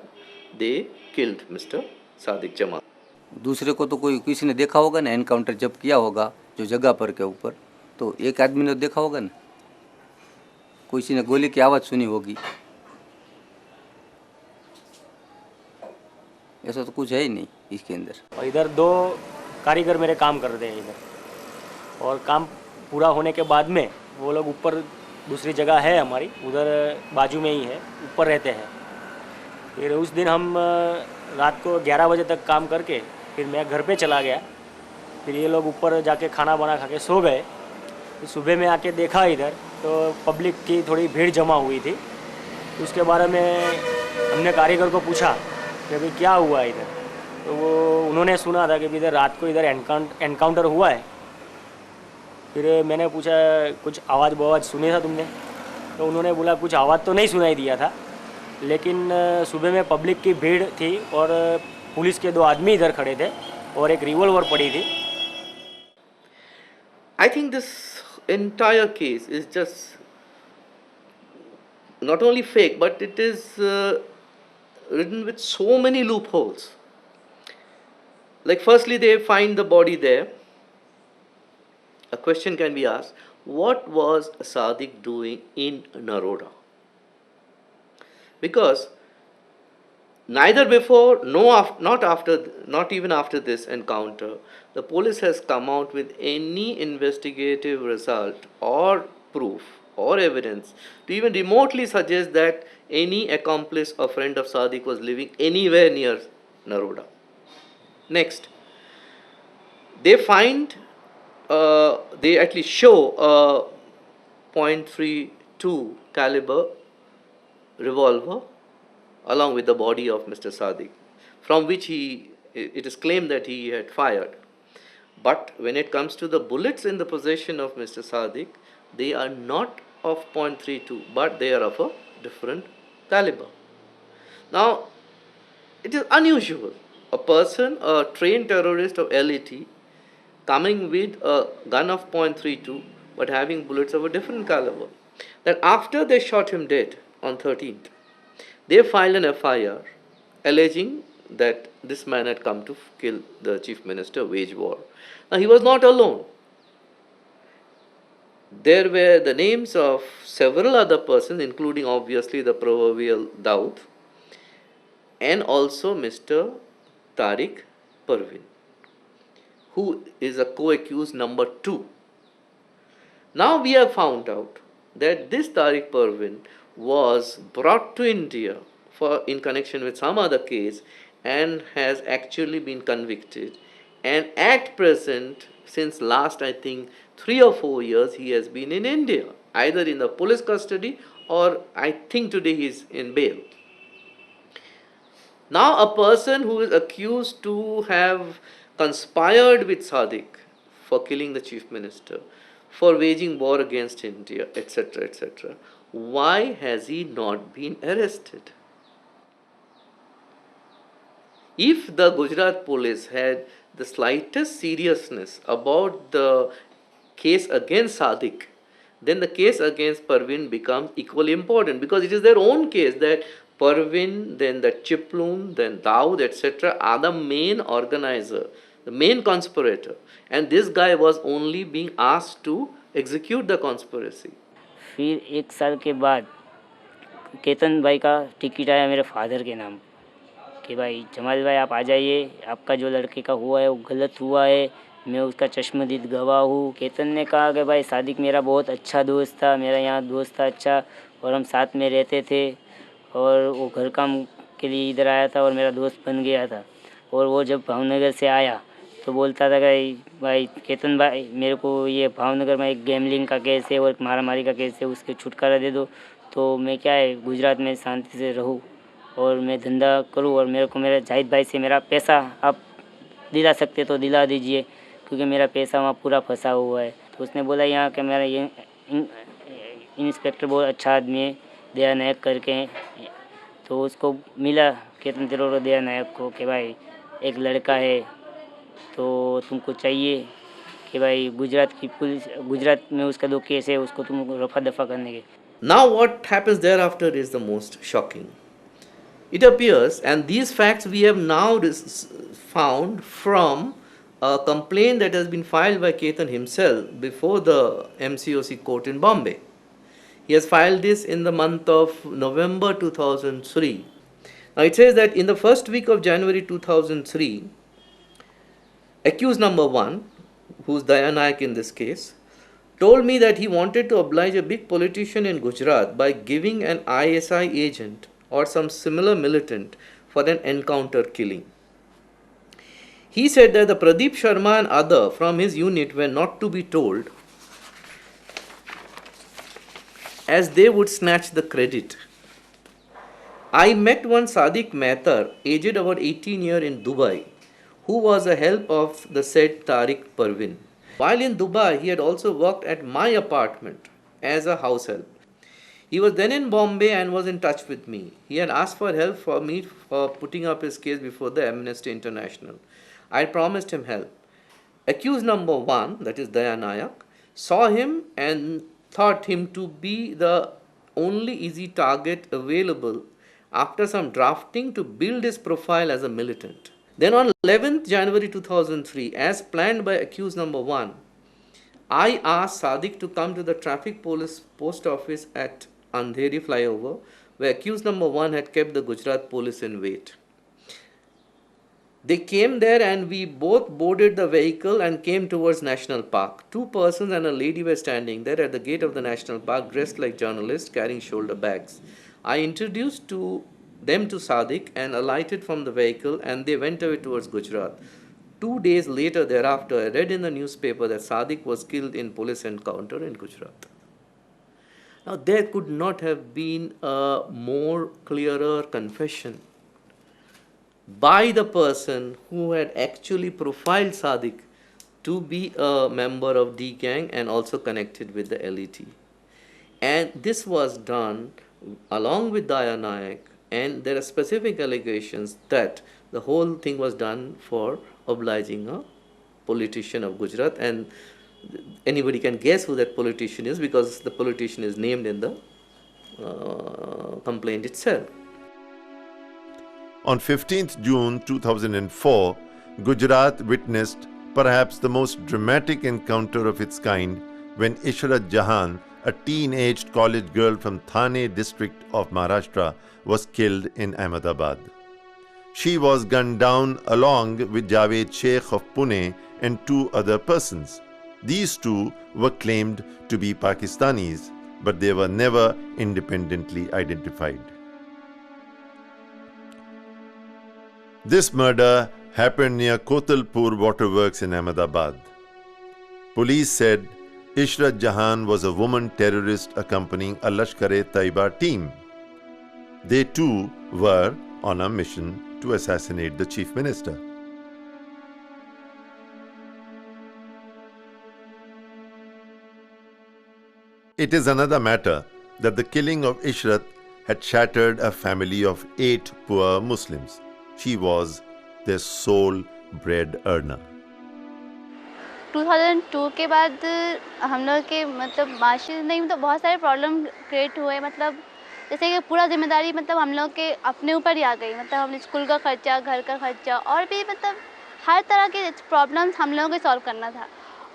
they killed Mr. Sadiq Jamal. दूसरे को तो कोई किसी ने देखा होगा ना, encounter जब किया होगा जो जगह पर के ऊपर, तो एक आदमी ने देखा होगा ना, किसी ने गोली की आवाज़ सुनी होगी। ऐसा तो कुछ है ही नहीं इसके अंदर। और इधर 2 कारीगर मेरे काम कर रहे हैं इधर, और काम पूरा होने के बाद में वो लोग ऊपर दूसरी जगह है हमारी, उधर बाजू में ही है, ऊपर रहते हैं। फिर उस दिन हम रात को 11 बजे तक काम करके फिर मैं घर पे चला गया। फिर ये लोग ऊपर जाके खाना बना खा के सो गए। तो सुबह में आके देखा इधर तो पब्लिक की थोड़ी भीड़ जमा हुई थी। उसके बारे में हमने कारीगर को पूछा कि अभी क्या हुआ इधर, तो वो उन्होंने सुना था कि इधर रात को इधर एनकाउंटर हुआ है। फिर मैंने पूछा कुछ आवाज़ सुनी था तुमने, तो उन्होंने बोला कुछ आवाज़ तो नहीं सुनाई दिया था, लेकिन सुबह में पब्लिक की भीड़ थी और पुलिस के 2 आदमी इधर खड़े थे और एक रिवॉल्वर पड़ी थी। I think this entire case is just not only fake, but it is written with so many loopholes. Like, firstly, they find the body there. A question can be asked, what was Sadiq doing in Naroda? Because neither before, not even after this encounter, the police has come out with any investigative result or proof or evidence to even remotely suggest that any accomplice or friend of Sadiq was living anywhere near Naroda. Next, they actually show a .32 caliber revolver along with the body of Mr. Sadiq, from which it is claimed that he had fired. But when it comes to the bullets in the possession of Mr. Sadiq, they are not of .32, but they are of a different caliber. Now, it is unusual. A person, a trained terrorist of LET, coming with a gun of .32, but having bullets of a different caliber. That after they shot him dead on 13th, they filed an FIR alleging that this man had come to kill the chief minister, wage war. Now, he was not alone. There were the names of several other persons, including obviously the proverbial Daud, and also Mr. Tariq Parvin, who is a co-accused number 2. Now we have found out that this Tariq Parvin was brought to India in connection with some other case and has actually been convicted, and at present, since last I think 3 or 4 years, he has been in India, either in the police custody or I think today he is in bail. Now a person who is accused to have conspired with Sadiq for killing the chief minister, for waging war against India, etc., why has he not been arrested? If the Gujarat police had the slightest seriousness about the case against Sadiq, then the case against Parveen becomes equally important, because it is their own case that Parveen, then the Chiploon, then Dawood, etc. are the main organizer, the main conspirator, and this guy was only being asked to execute the conspiracy. फिर 1 साल के बाद केतन भाई का ticket आया मेरे father के नाम कि भाई जमाल भाई आप आ जाइए, आपका जो लड़के का हुआ है वो गलत हुआ है, मैं उसका चश्मदीद गवाह हूँ। केतन ने कहा कि भाई सादिक मेरा बहुत अच्छा दोस्त था, मेरा यहाँ दोस्त था अच्छा, और हम साथ में रहते थे, और वो घर काम के लिए इधर आया था और मेरा दोस्त बन गया था। और वो जब भावनगर से आया तो बोलता था कि भाई केतन भाई मेरे को ये भावनगर में एक गैमलिंग का केस है और एक मारामारी का केस है, उसके छुटकारा दे दो तो मैं क्या है गुजरात में शांति से रहूँ और मैं धंधा करूँ, और मेरे को मेरे जाहिद भाई से मेरा पैसा आप दिला सकते तो दिला दीजिए, क्योंकि मेरा पैसा वहाँ पूरा फंसा हुआ है। तो उसने बोला यहाँ के मेरा ये इंस्पेक्टर बहुत अच्छा आदमी है, दया नायक करके हैं, तो उसको मिला केतन तिरोरो दया नायक को कि भाई एक लड़का है तो तुमको चाहिए कि भाई गुजरात की पुलिस, गुजरात में उसका 2 केस है, उसको तुम रफा दफा करने के। Now what happens thereafter is the most shocking. It appears, and these facts we have now found from a complaint that has been filed by Ketan himself before the MCOC court in Bombay. He has filed this in the month of November 2003. Now it says that in the first week of January 2003, accused number 1, who's Daya Nayak in this case, told me that he wanted to oblige a big politician in Gujarat by giving an ISI agent or some similar militant for an encounter killing. He said that the Pradeep Sharma and other from his unit were not to be told, as they would snatch the credit. I met one Sadiq Mehtar, aged about 18 years in Dubai, who was a help of the said Tariq Parveen. While in Dubai, he had also worked at my apartment as a house help. He was then in Bombay and was in touch with me. He had asked for help for me for putting up his case before the Amnesty International. I promised him help. Accused number 1, that is Daya Nayak, saw him and thought him to be the only easy target available after some drafting to build his profile as a militant. Then on 11th January 2003, as planned by accused number 1, I asked Sadiq to come to the traffic police post office at Andheri flyover, where accused number 1 had kept the Gujarat police in wait. They came there and we both boarded the vehicle and came towards National Park. 2 persons and a lady were standing there at the gate of the National Park, dressed like journalists, carrying shoulder bags. I introduced them to Sadiq and alighted from the vehicle, and they went away towards Gujarat. 2 days later thereafter, I read in the newspaper that Sadiq was killed in police encounter in Gujarat. Now there could not have been a more clearer confession by the person who had actually profiled Sadiq to be a member of D gang and also connected with the LET. And this was done along with Daya Nayak, and there are specific allegations that the whole thing was done for obliging a politician of Gujarat, and anybody can guess who that politician is because the politician is named in the complaint itself. On 15th June 2004, Gujarat witnessed perhaps the most dramatic encounter of its kind when Ishrat Jahan, a teen-aged college girl from Thane district of Maharashtra, was killed in Ahmedabad. She was gunned down along with Javed Sheikh of Pune and 2 other persons. These 2 were claimed to be Pakistanis, but they were never independently identified. This murder happened near Kotalpur Waterworks in Ahmedabad. Police said Ishrat Jahan was a woman terrorist accompanying a Lashkar-e-Taiba team. They too were on a mission to assassinate the chief minister. It is another matter that the killing of Ishrat had shattered a family of 8 poor Muslims. She was their sole bread earner. 2002 के बाद हम लोग के मतलब माशी नहीं मतलब बहुत सारे प्रॉब्लम क्रिएट हुए, मतलब जैसे कि पूरा जिम्मेदारी मतलब हम लोग के अपने ऊपर ही आ गई, मतलब हम स्कूल का खर्चा, घर का खर्चा और भी मतलब हर तरह के प्रॉब्लम्स हम लोगों को सॉल्व करना था।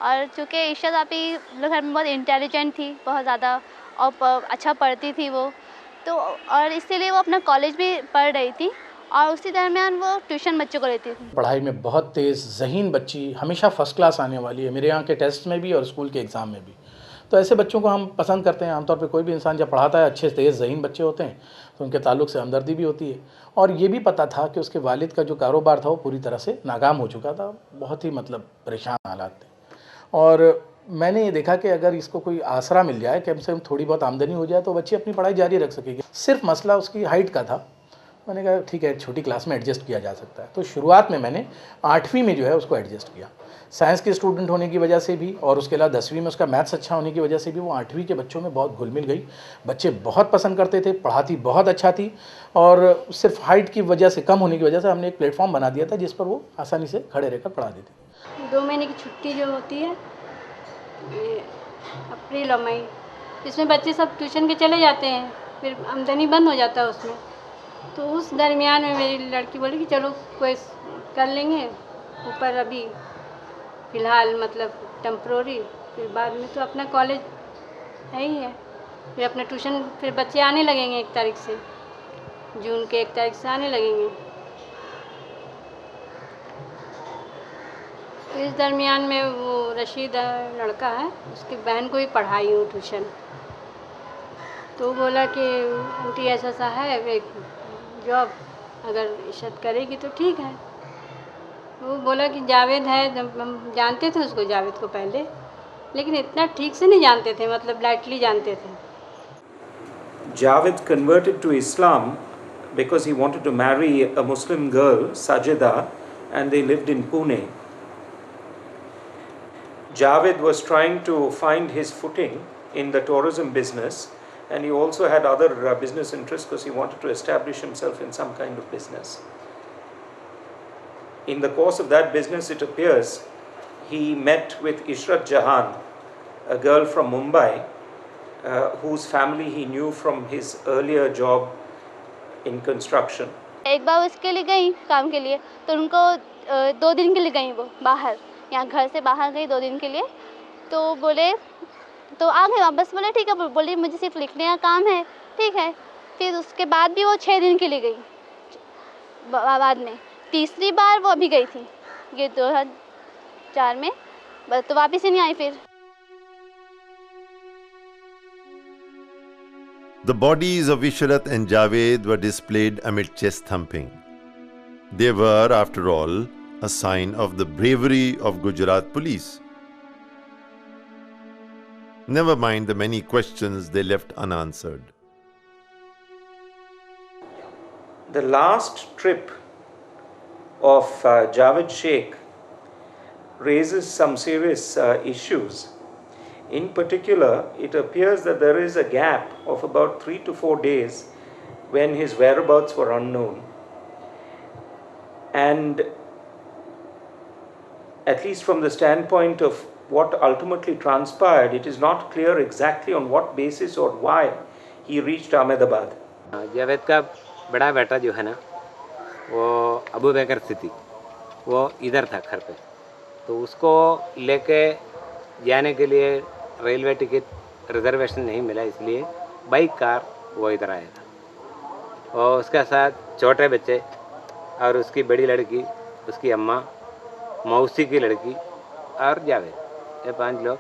और चूँकि इशरत आपी लोग घर में बहुत इंटेलिजेंट थी, बहुत ज़्यादा, और अच्छा पढ़ती थी वो, तो और इसीलिए वो अपना कॉलेज भी पढ़ रही थी और उसी दरमियान वो ट्यूशन बच्चों को लेती थी। पढ़ाई में बहुत तेज़ ज़हीन बच्ची, हमेशा फ़र्स्ट क्लास आने वाली है, मेरे यहाँ के टेस्ट में भी और स्कूल के एग्ज़ाम में भी। तो ऐसे बच्चों को हम पसंद करते हैं। आमतौर पे कोई भी इंसान जब पढ़ाता है, अच्छे तेज़ ज़हीन बच्चे होते हैं तो उनके ताल्लुक़ से हमदर्दी भी होती है। और ये भी पता था कि उसके वालिद का जो कारोबार था वो पूरी तरह से नाकाम हो चुका था, बहुत ही मतलब परेशान हालात थे। और मैंने ये देखा कि अगर इसको कोई आसरा मिल जाए, कम से कम थोड़ी बहुत आमदनी हो जाए, तो बच्ची अपनी पढ़ाई जारी रख सकेगी। सिर्फ मसला उसकी हाइट का था। मैंने कहा ठीक है, छोटी क्लास में एडजस्ट किया जा सकता है। तो शुरुआत में मैंने 8वीं में जो है उसको एडजस्ट किया। साइंस के स्टूडेंट होने की वजह से भी और उसके अलावा 10वीं में उसका मैथ्स अच्छा होने की वजह से भी वो 8वीं के बच्चों में बहुत घुल मिल गई। बच्चे बहुत पसंद करते थे, पढ़ाती बहुत अच्छा थी, और सिर्फ हाइट की वजह से, कम होने की वजह से हमने एक प्लेटफॉर्म बना दिया था जिस पर वो आसानी से खड़े रहकर पढ़ा देती। 2 महीने की छुट्टी जो होती है, ये अप्रैल और मई, इसमें बच्चे सब ट्यूशन के चले जाते हैं, फिर आमदनी बंद हो जाता है उसमें। तो उस दरमियान में मेरी लड़की बोली कि चलो कोई कर लेंगे ऊपर, अभी फ़िलहाल मतलब टेम्प्रोरी, फिर बाद में तो अपना कॉलेज है ही है, फिर अपना ट्यूशन, फिर बच्चे आने लगेंगे 1 तारीख से, जून के 1 तारीख से आने लगेंगे। तो इस दरमियान में वो रशीद लड़का है, उसकी बहन को ही पढ़ाई हूँ ट्यूशन। तो वो बोला कि आंटी ऐसा सा है एक जॉब, अगर इशरत करेगी तो ठीक है। वो बोला कि जावेद है, जब हम जानते थे उसको, जावेद को पहले, लेकिन इतना ठीक से नहीं जानते थे, मतलब लाइटली जानते थे। Javed converted to Islam because he wanted to marry a Muslim girl, Sajida, and they lived in Pune. Javed was trying to find his footing in the tourism business, and he also had other business interests because he wanted to establish himself in some kind of business. In the course of that business, it appears, he met with Ishrat Jahan, a girl from Mumbai, whose family he knew from his earlier job in construction. एक बार उसके लिए गई काम के लिए, तो उनको 2 दिन के लिए गई, वो बाहर, यहाँ घर से बाहर गई 2 दिन के लिए, तो बोले, तो आ गए वापस, बोले ठीक है, बोली मुझे सिर्फ लिखने का काम है, ठीक है। फिर उसके बाद भी वो 6 दिन के लिए गई, बाद में तीसरी बार वो अभी गई थी, ये 2004 में, तो वापस ही नहीं आई फिर। The bodies of Ishrat and Javed were displayed amid chest thumping. They were, after all, a sign of the bravery of Gujarat police. Never mind the many questions they left unanswered. The last trip of Javed Sheikh raises some serious issues. In particular, it appears that there is a gap of about 3 to 4 days when his whereabouts were unknown. And at least from the standpoint of what ultimately transpired, it is not clear exactly on what basis or why he reached Ahmedabad. Javed का बड़ा बेटा जो है ना, वो अबू बकर सिद्दीकी, वो इधर था घर पे, तो उसको लेके जाने के लिए रेलवे टिकट रिजर्वेशन नहीं मिला, इसलिए बाइक कार वो इधर आया था। और उसके साथ छोटे बच्चे और उसकी बड़ी लड़की, उसकी अम्मा, मौसी की लड़की और जावेद, ये 5 लोग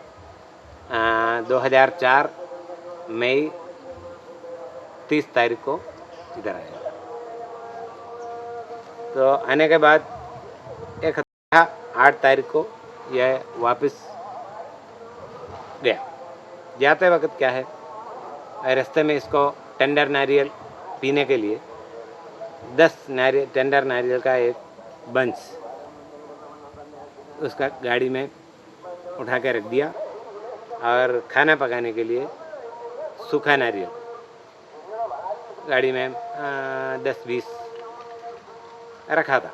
2004 मई 30 तारीख को इधर आए। तो आने के बाद एक 8 तारीख को यह वापस गया। जाते वक्त क्या है, रास्ते में इसको टेंडर नारियल पीने के लिए 10 टेंडर नारियल का एक बंच उसका गाड़ी में उठा के रख दिया, और खाना पकाने के लिए सूखा नारियल गाड़ी में 10-20 रखा था।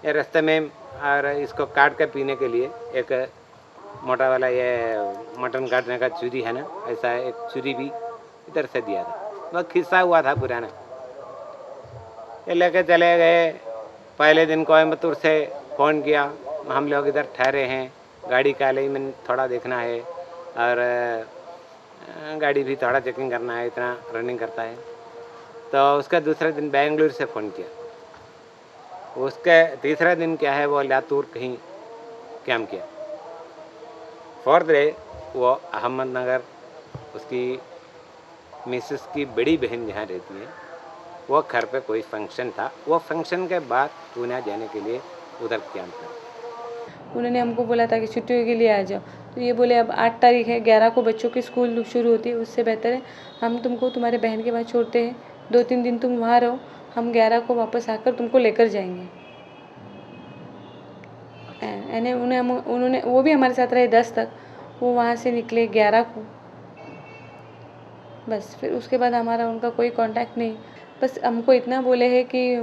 ये रास्ते में और इसको काट के पीने के लिए एक मोटा वाला ये मटन काटने का छुरी है ना, ऐसा एक छुरी भी इधर से दिया था, वह खिस्सा हुआ था पुराना। ये लेके चले गए। पहले दिन कोयम्बतूर से फ़ोन किया, हम लोग इधर ठहरे हैं, गाड़ी काले में थोड़ा देखना है और गाड़ी भी थोड़ा चेकिंग करना है, इतना रनिंग करता है। तो उसका दूसरे दिन बेंगलुरु से फ़ोन किया। उसके तीसरा दिन क्या है, वो लातूर कहीं कैम्प किया। फोर्थ डे वो अहमदनगर, उसकी मिसेस की बड़ी बहन जहाँ रहती है, वो घर पे कोई फंक्शन था, वो फंक्शन के बाद पुणे जाने के लिए उधर कैंप था। उन्होंने हमको बोला था कि छुट्टियों के लिए आ जाओ, तो ये बोले अब 8 तारीख है, 11 को बच्चों की स्कूल शुरू होती है, उससे बेहतर है हम तुमको तुम्हारे बहन के पास छोड़ते हैं, 2-3 दिन तुम वहाँ रहो, हम 11 को वापस आकर तुमको लेकर जाएंगे। उन्होंने वो भी हमारे साथ रहे 10 तक, वो वहाँ से निकले 11 को। बस फिर उसके बाद हमारा उनका कोई कांटेक्ट नहीं। बस हमको इतना बोले हैं कि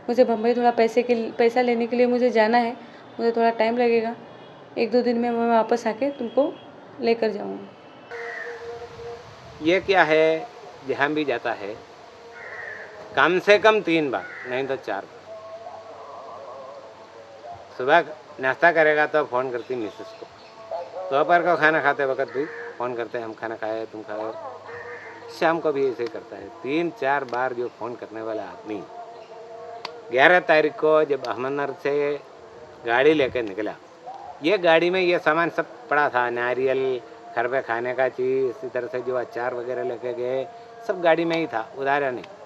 मुझे बम्बई थोड़ा पैसा लेने के लिए मुझे जाना है, मुझे थोड़ा टाइम लगेगा, 1-2 दिन में मैं वापस आके तुमको लेकर जाऊँगा। ये क्या है, जहाँ भी जाता है कम से कम 3 बार, नहीं तो 4 बार। सुबह नाश्ता करेगा तो फ़ोन करती मिसेस को, दोपहर को खाना खाते वक्त भी फ़ोन करते, हम खाना खाए, तुम खाओ। शाम को भी ऐसे ही करता है, 3-4 बार जो फ़ोन करने वाला आदमी। 11 तारीख को जब अहमदनगर से गाड़ी लेकर निकला, ये गाड़ी में ये सामान सब पड़ा था, नारियल, घर पे खाने का चीज़, इसी तरह से जो अचार वगैरह लेके गए, सब गाड़ी में ही था, उधारा नहीं।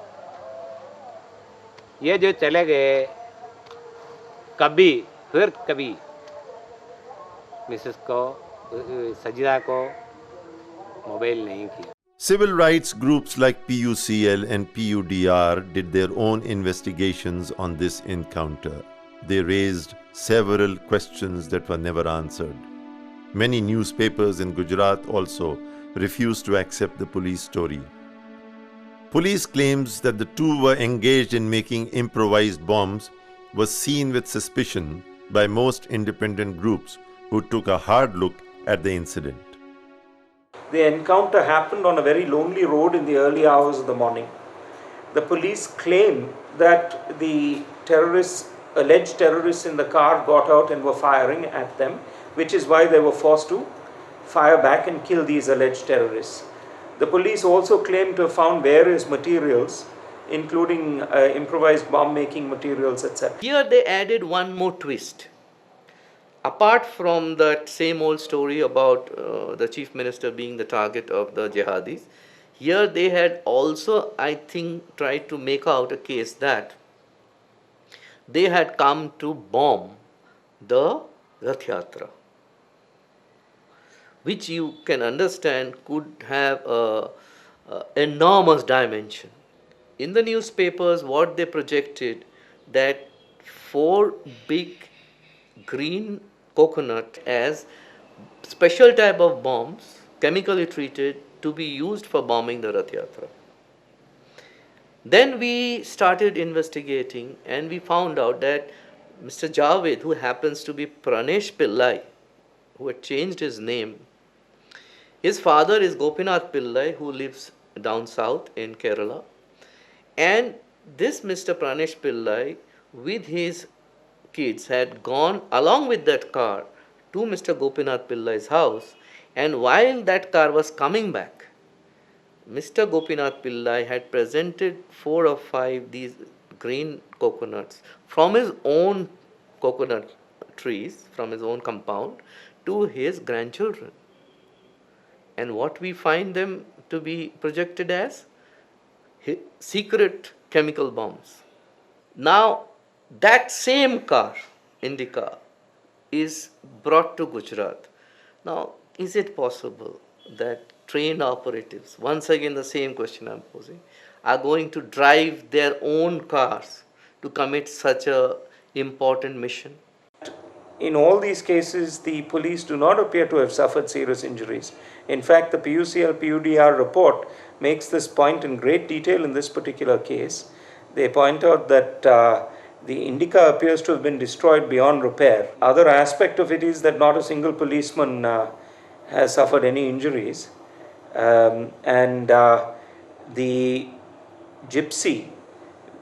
ये जो चले गए, कभी फिर कभी मिसेस को, सजिदा को मोबाइल नहीं किया। Civil rights groups like PUCL and PUDR did their own investigations on this encounter. They raised several questions that were never answered. Many newspapers in Gujarat also refused to accept the police story. Police claims that the two were engaged in making improvised bombs was seen with suspicion by most independent groups who took a hard look at the incident. The encounter happened on a very lonely road in the early hours of the morning. The police claim that the alleged terrorists in the car got out and were firing at them, which is why they were forced to fire back and kill these alleged terrorists. The police also claim to have found various materials, including improvised bomb making materials, etc. Here they added one more twist. Apart from that same old story about the chief minister being the target of the jihadis, here they had also, I think, tried to make out a case that they had come to bomb the Rath Yatra, which you can understand could have a enormous dimension. In the newspapers, what they projected, that 4 big green coconut as special type of bombs, chemically treated, to be used for bombing the Rath Yatra. Then we started investigating and we found out that Mr. Javed, who happens to be Pranesh Pillai, who had changed his name, his father is Gopinath Pillai, who lives down south in Kerala, and this Mr. Pranesh Pillai with his kids had gone along with that car to Mr. Gopinath Pillai's house, and while that car was coming back, Mr. Gopinath Pillai had presented 4 or 5 these green coconuts from his own coconut trees, from his own compound, to his grandchildren. And what we find them to be projected as secret chemical bombs. Now, that same car, Indica, is brought to Gujarat. Now, is it possible that trained operatives, once again the same question I'm posing, are going to drive their own cars to commit such a important mission? In all these cases, the police do not appear to have suffered serious injuries. In fact, the PUCL PUDR report makes this point in great detail in this particular case. They point out that The Indica appears to have been destroyed beyond repair. Other aspect of it is that not a single policeman has suffered any injuries, and the gypsy,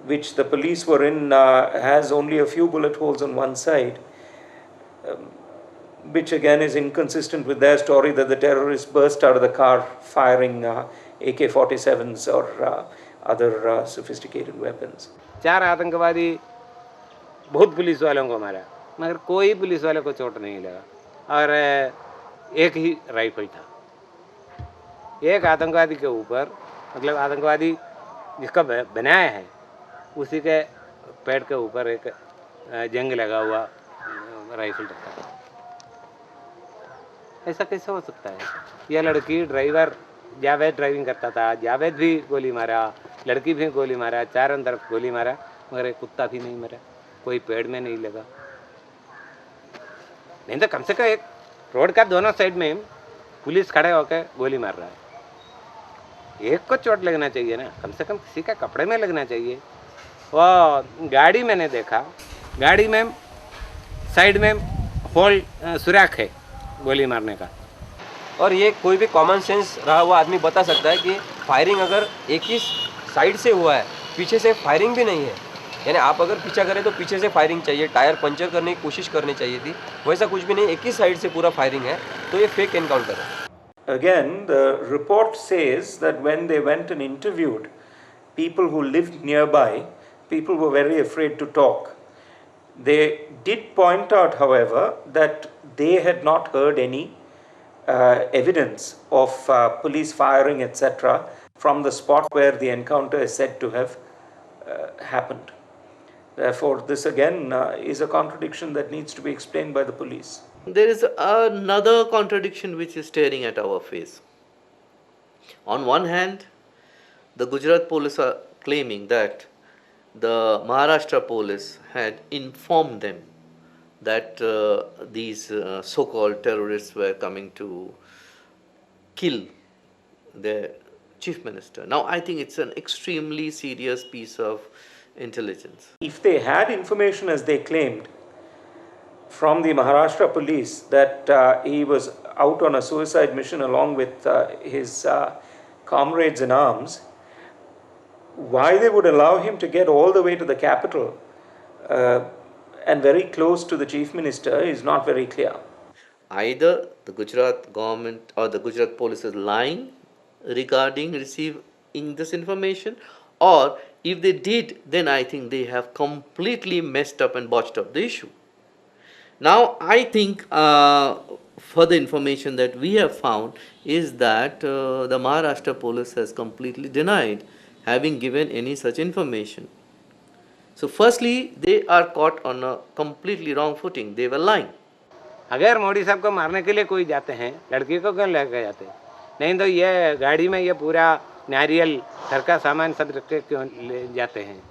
which the police were in, has only a few bullet holes on one side, which again is inconsistent with their story that the terrorists burst out of the car firing AK-47s or other sophisticated weapons. 4 आतंकवादी बहुत police वालों को मारा, मगर कोई police वाले को चोट नहीं लगा, और एक ही राइफल था। एक आतंकवादी के ऊपर, मतलब आतंकवादी जिसका बनाया है उसी के पेट के ऊपर एक जंग लगा हुआ राइफल रखा था। ऐसा कैसे हो सकता है? यह लड़की ड्राइवर जावेद ड्राइविंग करता था, जावेद भी गोली मारा, लड़की भी गोली मारा, चारों तरफ गोली मारा, मगर एक कुत्ता भी नहीं मरा, कोई पेड़ में नहीं लगा। नहीं तो कम से कम एक रोड का दोनों साइड में पुलिस खड़े होकर गोली मार रहा है, एक को चोट लगना चाहिए ना, कम से कम किसी का कपड़े में लगना चाहिए। वो गाड़ी मैंने देखा, गाड़ी में साइड में होल सुराख है गोली मारने का। और ये कोई भी कॉमन सेंस रहा हुआ आदमी बता सकता है कि फायरिंग अगर एक ही साइड से हुआ है, पीछे से फायरिंग भी नहीं है, यानी आप अगर पीछा करें तो पीछे से फायरिंग चाहिए, टायर पंचर करने की कोशिश करनी चाहिए थी, वैसा कुछ भी नहीं, एक ही साइड से पूरा फायरिंग है, तो ये फेक एनकाउंटर है। Again, the report says that when they went and interviewed people who lived nearby, people were very afraid to talk. They did point out, however, that they had not heard any evidence of police firing, etc., from the spot where the encounter is said to have happened. Therefore, this again is a contradiction that needs to be explained by the police. There is another contradiction which is staring at our face. On one hand, the Gujarat police are claiming that the Maharashtra police had informed them that these so-called terrorists were coming to kill their chief minister. Now, I think it's an extremely serious piece of intelligence. If they had information, as they claimed, from the Maharashtra police that he was out on a suicide mission along with his comrades in arms, why they would allow him to get all the way to the capital and very close to the chief minister is not very clear. Either the Gujarat government or the Gujarat police is lying regarding receiving this information, or if they did, then I think they have completely messed up and botched up the issue. Now, I think further information that we have found is that the Maharashtra police has completely denied having given any such information. So, firstly, they are caught on a completely wrong footing. They were lying. अगर मोदी साहब को मारने के लिए कोई जाते हैं, लड़की को क्यों लेकर जाते हैं? नहीं तो ये गाड़ी में ये पूरा नारियल घर का सामान सब रख के क्यों ले जाते हैं?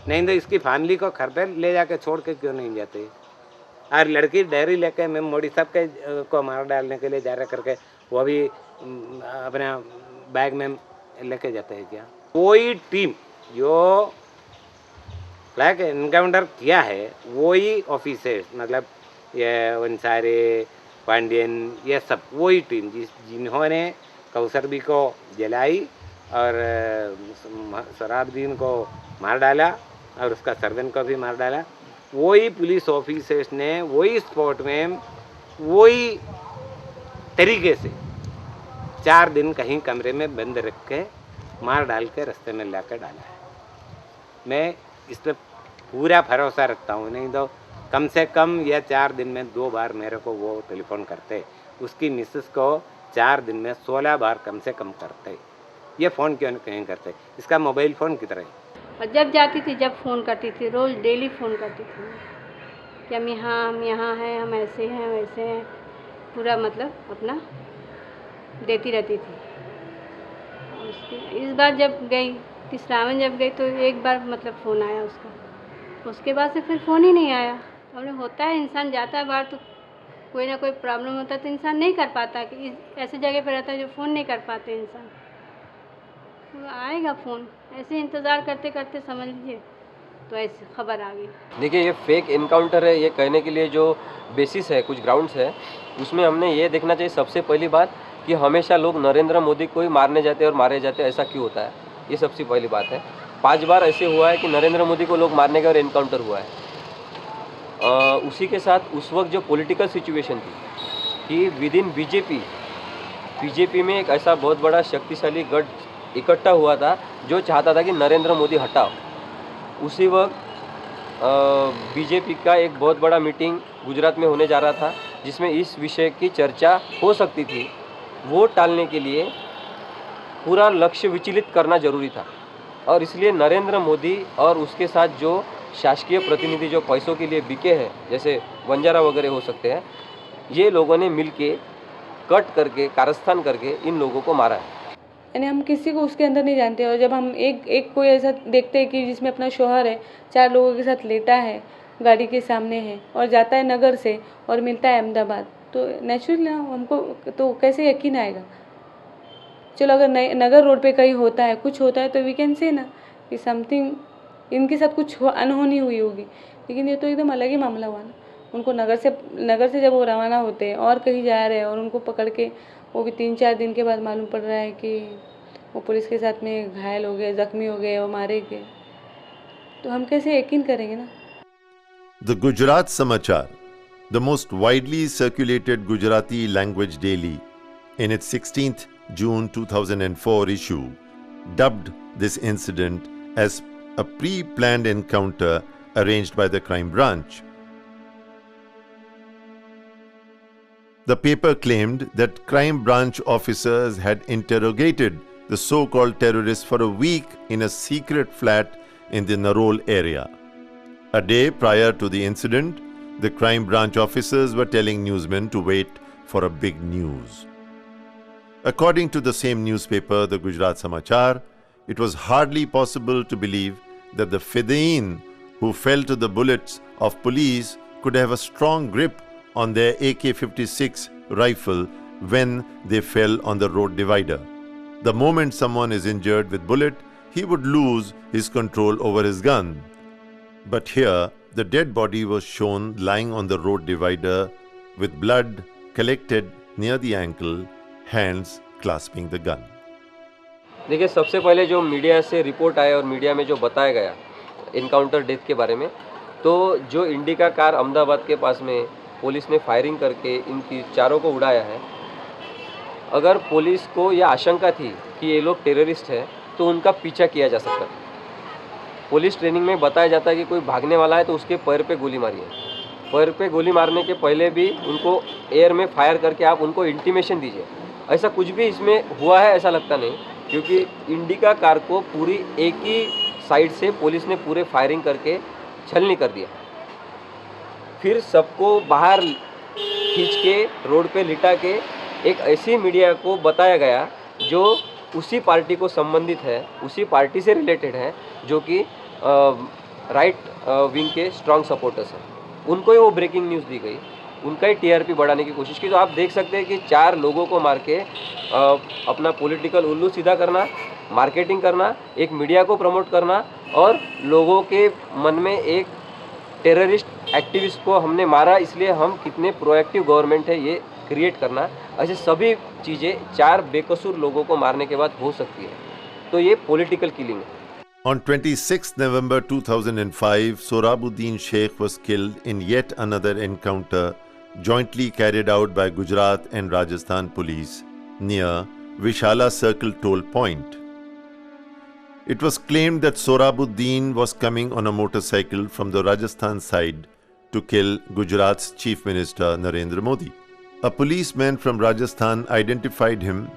नहीं तो इसकी फैमिली को घर पे ले जाके छोड़ के क्यों नहीं जाते? और लड़की डायरी लेके मैं मोदी साहब के को मार डालने के लिए जा रहा करके वो भी अपना बैग में लेके जाते हैं क्या? कोई टीम जो ब्लैक एनकाउंटर किया है वही ऑफिसर्स, मतलब ये अंसारी, पांडियन, ये सब वही टीम जिन्होंने कौसरबी को जलाई और सराबुद्दीन को मार डाला और उसका सर्वेंट को भी मार डाला, वही पुलिस ऑफिसर्स ने वही स्पॉट में वही तरीके से 4 दिन कहीं कमरे में बंद रख के मार डाल के रास्ते में लाकर डाला है। मैं इस पर पूरा भरोसा रखता हूँ, नहीं तो कम से कम यह 4 दिन में 2 बार मेरे को वो टेलीफोन करते, उसकी मिसेस को 4 दिन में 16 बार कम से कम करते। ये फ़ोन क्यों नहीं करते? इसका मोबाइल फ़ोन कितना है? और जब जाती थी, जब फ़ोन करती थी, रोज़ डेली फ़ोन करती थी कि हम यहाँ हैं, हम ऐसे हैं वैसे हैं, पूरा मतलब अपना देती रहती थी। इस बार जब गई, तिसरावन जब गई तो एक बार मतलब फ़ोन आया उसका, उसके बाद से फिर फ़ोन ही नहीं आया। हमने होता है, इंसान जाता है बाहर तो कोई ना कोई प्रॉब्लम होता है तो इंसान नहीं कर पाता, कि ऐसी जगह पर रहता है जो फ़ोन नहीं कर पाते इंसान। तो आएगा फ़ोन, ऐसे इंतज़ार करते करते समझ लीजिए तो ऐसी खबर आ गई। देखिए, ये फेक इनकाउंटर है, ये कहने के लिए जो बेसिस है, कुछ ग्राउंड्स है, उसमें हमने ये देखना चाहिए सबसे पहली बात कि हमेशा लोग नरेंद्र मोदी को ही मारने जाते हैं और मारे जाते हैं, ऐसा क्यों होता है? ये सबसे पहली बात है। 5 बार ऐसे हुआ है कि नरेंद्र मोदी को लोग मारने गए और इनकाउंटर हुआ है। उसी के साथ उस वक्त जो पॉलिटिकल सिचुएशन थी कि विद इन बीजेपी में एक ऐसा बहुत बड़ा शक्तिशाली गठ इकट्ठा हुआ था जो चाहता था कि नरेंद्र मोदी हटाओ। उसी वक्त बीजेपी का एक बहुत बड़ा मीटिंग गुजरात में होने जा रहा था जिसमें इस विषय की चर्चा हो सकती थी। वो टालने के लिए पूरा लक्ष्य विचलित करना जरूरी था और इसलिए नरेंद्र मोदी और उसके साथ जो शासकीय प्रतिनिधि जो पैसों के लिए बिके हैं, जैसे बंजारा वगैरह हो सकते हैं, ये लोगों ने मिलके कट करके कारस्थान करके इन लोगों को मारा है। यानी हम किसी को उसके अंदर नहीं जानते और जब हम एक कोई ऐसा देखते हैं कि जिसमें अपना शौहर है, 4 लोगों के साथ लेटा है, गाड़ी के सामने है और जाता है नगर से और मिलता है अहमदाबाद, तो नेचुरली हमको तो कैसे यकीन आएगा? चलो अगर नगर रोड पे कहीं होता है, कुछ होता है तो वी कैन से ना कि समथिंग इनके साथ कुछ अनहोनी हुई होगी, लेकिन ये तो एकदम अलग ही मामला हुआ ना। उनको नगर से जब वो रवाना होते हैं और कहीं जा रहे हैं और उनको पकड़ के वो भी 3-4 दिन के बाद मालूम पड़ रहा है कि वो पुलिस के साथ में घायल हो गए, जख्मी हो गए और मारे गए, तो हम कैसे यकीन करेंगे ना। The Gujarat Samachar, the most widely circulated Gujarati language daily, in its 16th June 2004 issue, dubbed this incident as a pre-planned encounter arranged by the crime branch. The paper claimed that crime branch officers had interrogated the so-called terrorists for a week in a secret flat in the Narol area. A day prior to the incident, the crime branch officers were telling newsmen to wait for a big news. According to the same newspaper, the Gujarat Samachar, it was hardly possible to believe that the Fidain who fell to the bullets of police could have a strong grip on their AK-56 rifle when they fell on the road divider. The moment someone is injured with bullet, he would lose his control over his gun. But here, the dead body was shown lying on the road divider with blood collected near the ankle, hands clasping the gun. देखिए, सबसे पहले जो media से report आया और media में जो बताया गया इनकाउंटर डेथ के बारे में, तो जो इंडिका कार अहमदाबाद के पास में पुलिस ने फायरिंग करके इन चारों को उड़ाया है, अगर पुलिस को यह आशंका थी कि ये लोग टेररिस्ट हैं तो उनका पीछा किया जा सकता था। पुलिस ट्रेनिंग में बताया जाता है कि कोई भागने वाला है तो उसके पैर पे गोली मारिए। पैर पे गोली मारने के पहले भी उनको एयर में फायर करके आप उनको इंटीमेशन दीजिए। ऐसा कुछ भी इसमें हुआ है ऐसा लगता नहीं, क्योंकि इंडिका कार को पूरी एक ही साइड से पुलिस ने पूरे फायरिंग करके छलनी कर दिया। फिर सबको बाहर खींच के रोड पे लिटा के एक ऐसी मीडिया को बताया गया जो उसी पार्टी को संबंधित है, उसी पार्टी से रिलेटेड है, जो कि राइट विंग के स्ट्रॉन्ग सपोर्टर्स हैं। उनको ही वो ब्रेकिंग न्यूज़ दी गई, उनका ही टीआरपी बढ़ाने की कोशिश की। तो आप देख सकते हैं कि 4 लोगों को मार के अपना पॉलिटिकल उल्लू सीधा करना, मार्केटिंग करना, एक मीडिया को प्रमोट करना और लोगों के मन में एक टेररिस्ट एक्टिविस्ट को हमने मारा इसलिए हम कितने प्रोएक्टिव गवर्नमेंट है ये क्रिएट करना, ऐसे सभी चीज़ें 4 बेकसूर लोगों को मारने के बाद हो सकती है। तो ये पॉलिटिकल किलिंग है। On 26 November 2005, Sohrabuddin Sheikh was killed in yet another encounter jointly carried out by Gujarat and Rajasthan police near Vishala Circle toll point. It was claimed that Sohrabuddin was coming on a motorcycle from the Rajasthan side to kill Gujarat's Chief Minister Narendra Modi. A policeman from Rajasthan identified him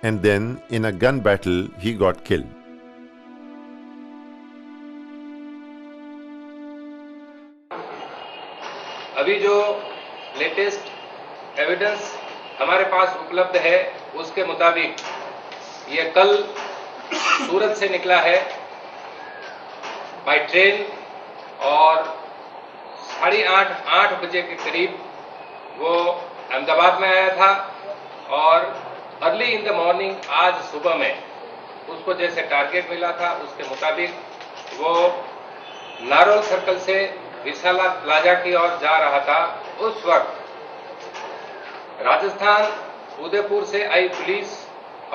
and then in a gun battle he got killed. अभी जो latest evidence हमारे पास उपलब्ध है उसके मुताबिक ये कल सूरत से निकला है बाय ट्रेन और 8:30 बजे के करीब वो अहमदाबाद में आया था और अर्ली इन द मॉर्निंग आज सुबह में उसको जैसे टारगेट मिला था उसके मुताबिक वो नारोल सर्कल से विशाला प्लाजा की ओर जा रहा था, उस वक्त राजस्थान उदयपुर से आई पुलिस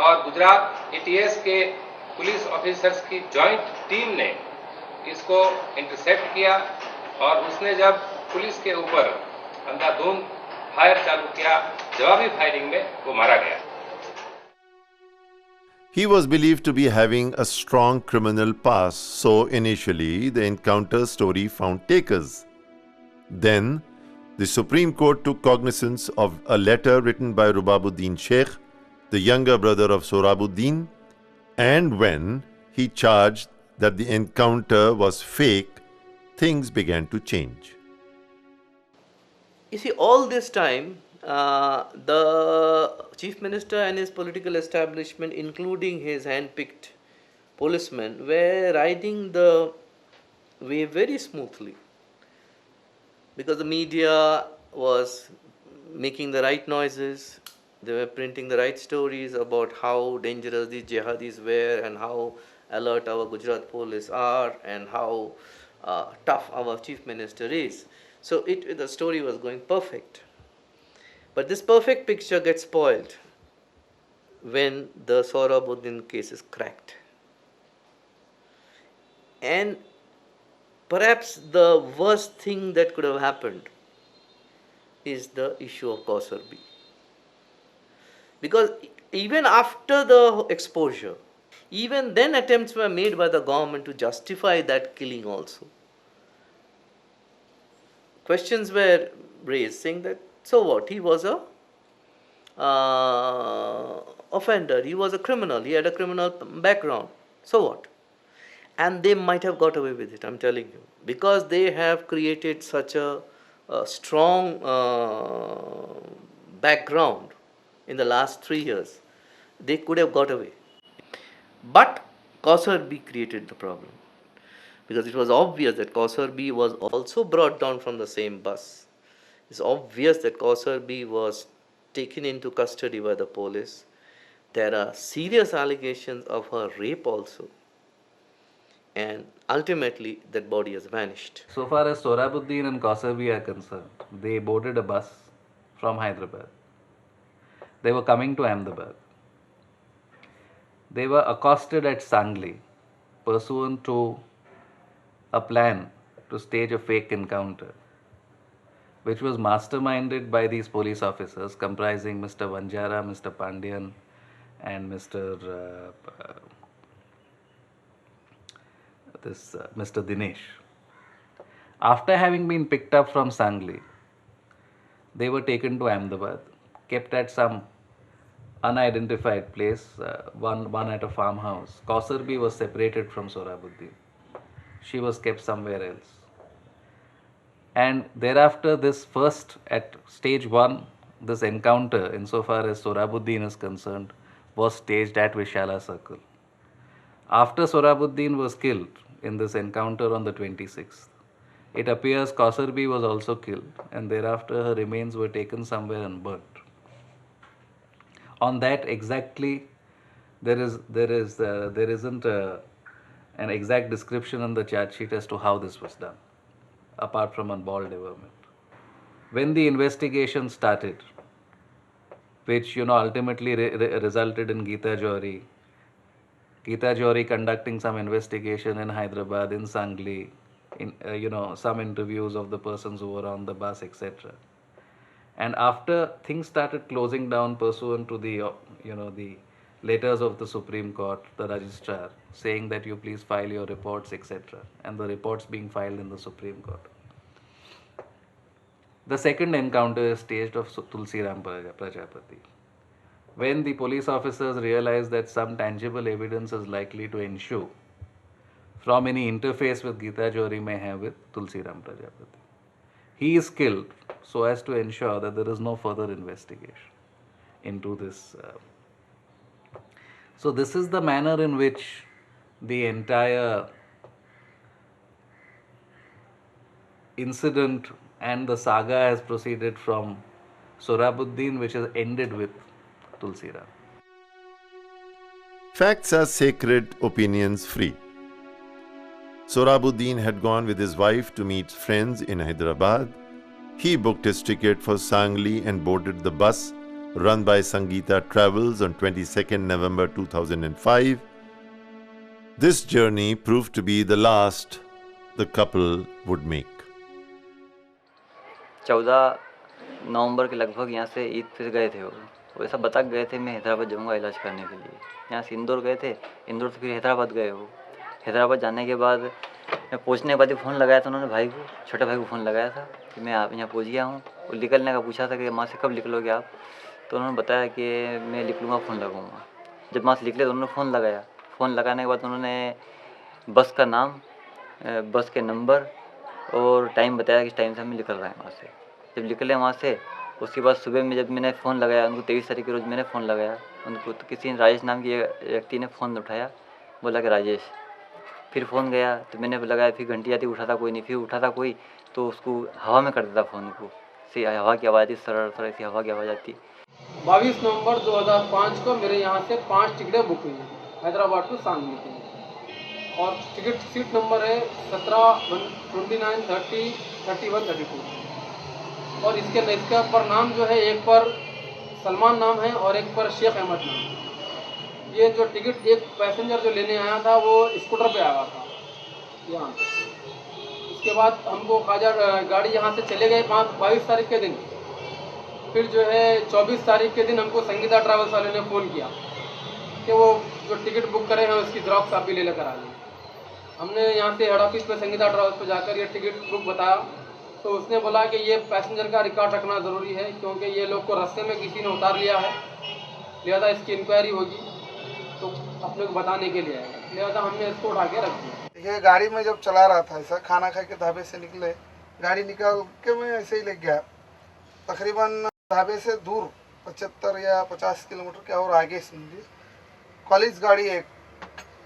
और गुजरात एटीएस के पुलिस ऑफिसर्स की जॉइंट टीम ने इसको इंटरसेप्ट किया और उसने जब पुलिस के ऊपर अंधाधुंध फायर चालू किया, जवाबी फायरिंग में वो मारा गया। He was believed to be having a strong criminal past, so initially the encounter story found takers. Then, the Supreme Court took cognizance of a letter written by Rubabuddin Sheikh, the younger brother of Sohrabuddin, and when he charged that the encounter was fake, things began to change. You see, all this time, the Chief Minister and his political establishment, including his hand-picked policemen, were riding the wave very smoothly, because the media was making the right noises, they were printing the right stories about how dangerous these jihadis were and how alert our Gujarat police are and how tough our Chief Minister is. So the story was going perfect. But this perfect picture gets spoiled when the Sohrabuddin case is cracked. And perhaps the worst thing that could have happened is the issue of Kausar B. Because even after the exposure, even then attempts were made by the government to justify that killing also. Questions were raised saying that, so what, he was a offender, he was a criminal, he had a criminal background, so what? And they might have got away with it, I'm telling you, because they have created such a strong background in the last 3 years, they could have got away. But Kausar B created the problem, because it was obvious that Kausar B was also brought down from the same bus. It's obvious that Kausar B was taken into custody by the police. There are serious allegations of her rape also. And ultimately, that body has vanished. So far as Sohrabuddin and Kausar B are concerned, they boarded a bus from Hyderabad. They were coming to Ahmedabad. They were accosted at Sangli, pursuant to a plan to stage a fake encounter, which was masterminded by these police officers comprising Mr. Vanjara, Mr. Pandian, and Mr. Dinesh. After having been picked up from Sangli, they were taken to Ahmedabad, kept at some unidentified place, one at a farmhouse. Kausar B was separated from Sohrabuddin. She was kept somewhere else. And thereafter, this first, at stage 1, this encounter, insofar as Sohrabuddin is concerned, was staged at Vishala Circle. After Sohrabuddin was killed in this encounter on the 26th, it appears Kausar B was also killed, and thereafter her remains were taken somewhere and burnt. On that exactly, there isn't an exact description in the charge sheet as to how this was done, apart from a ball development. When the investigation started, which ultimately resulted in Geeta Johri conducting some investigation in Hyderabad, in Sangli, in some interviews of the persons who were on the bus, etc. And after things started closing down pursuant to the the letters of the Supreme Court, the registrar, saying that you please file your reports, etc., and the reports being filed in the Supreme Court. The second encounter is staged of Tulsiram Prajapati. When the police officers realize that some tangible evidence is likely to ensue from any interface with Geeta Johri may have with Tulsiram Prajapati, he is killed so as to ensure that there is no further investigation into this. So this is the manner in which the entire incident and the saga has proceeded from Sohrabuddin, which has ended with Tulsiram. Facts are sacred, opinions free. Sohrabuddin had gone with his wife to meet friends in Hyderabad. He booked his ticket for Sangli and boarded the bus run by Sangeeta Travels on 22nd November 2005. This journey proved to be the last the couple would make. 14 नवंबर के लगभग यहाँ से ईद पे गए थे वो ऐसा बता गए थे मैं हैदराबाद जाऊँगा इलाज करने के लिए। यहाँ से इंदौर गए थे, इंदौर से फिर हैदराबाद गए वो। हैदराबाद जाने के बाद मैं पहुँचने के बाद ही फ़ोन लगाया था उन्होंने भाई को, छोटे भाई को फ़ोन लगाया था कि मैं आप यहाँ पहुँच गया हूँ। और निकलने का पूछा था कि माँ से कब निकलोगे आप, तो उन्होंने बताया कि मैं निकलूँगा, फ़ोन लगाऊँगा। जब वहाँ से निकले तो उन्होंने फ़ोन लगाया। फ़ोन लगाने के बाद उन्होंने बस का नाम, बस के नंबर और टाइम बताया कि इस टाइम से हमें निकल रहे हैं वहाँ से। जब निकले वहाँ से उसके बाद सुबह में जब मैंने फ़ोन लगाया उनको 23 तारीख के रोज़ मैंने फ़ोन लगाया उनको, तो किसी राजेश नाम के व्यक्ति ने फ़ोन उठाया, बोला कि राजेश। फिर फ़ोन गया तो मैंने लगाया, फिर घंटी आती उठाता कोई नहीं, फिर उठाता कोई तो उसको हवा में कर देता फ़ोन को, से हवा की आवाज़ आती, सरल ऐसी हवा की आवाज़ आती। 22 नवंबर 2005 को मेरे यहाँ से 5 टिकटें बुक हुई हैं हैदराबाद टू सांगली के, और टिकट सीट नंबर है 17, 29, 30, 31, 32। और इसके पर नाम जो है, एक पर सलमान नाम है और एक पर शेख अहमद नाम। ये जो टिकट एक पैसेंजर जो लेने आया था वो स्कूटर पे आया था यहाँ। इसके बाद हमको ख्वाजा गाड़ी यहाँ से चले गए 22 तारीख के दिन। फिर जो है 24 तारीख के दिन हमको संगीता ट्रैवल्स वाले ने फ़ोन किया कि वो जो टिकट बुक करे हैं उसकी ज़ेरॉक्स आप भी ले लेकर आ जाए। हमने यहाँ से हेड ऑफिस पे संगीता ट्रैवल्स पे जाकर ये टिकट बुक बताया तो उसने बोला कि ये पैसेंजर का रिकॉर्ड रखना ज़रूरी है क्योंकि ये लोग को रास्ते में किसी ने उतार लिया है, लिहाजा इसकी इंक्वायरी होगी तो अपने को बताने के लिए आएगा, लिहाजा हमने इसको उठा के रख दिया। ये गाड़ी में जब चला रहा था ऐसा खाना खा के ढाबे से निकले, गाड़ी निकाल के मैं ऐसे ही ले गया तकरीबन ढाबे से दूर 75 या 50 किलोमीटर के और आगे समझिए कॉलेज गाड़ी एक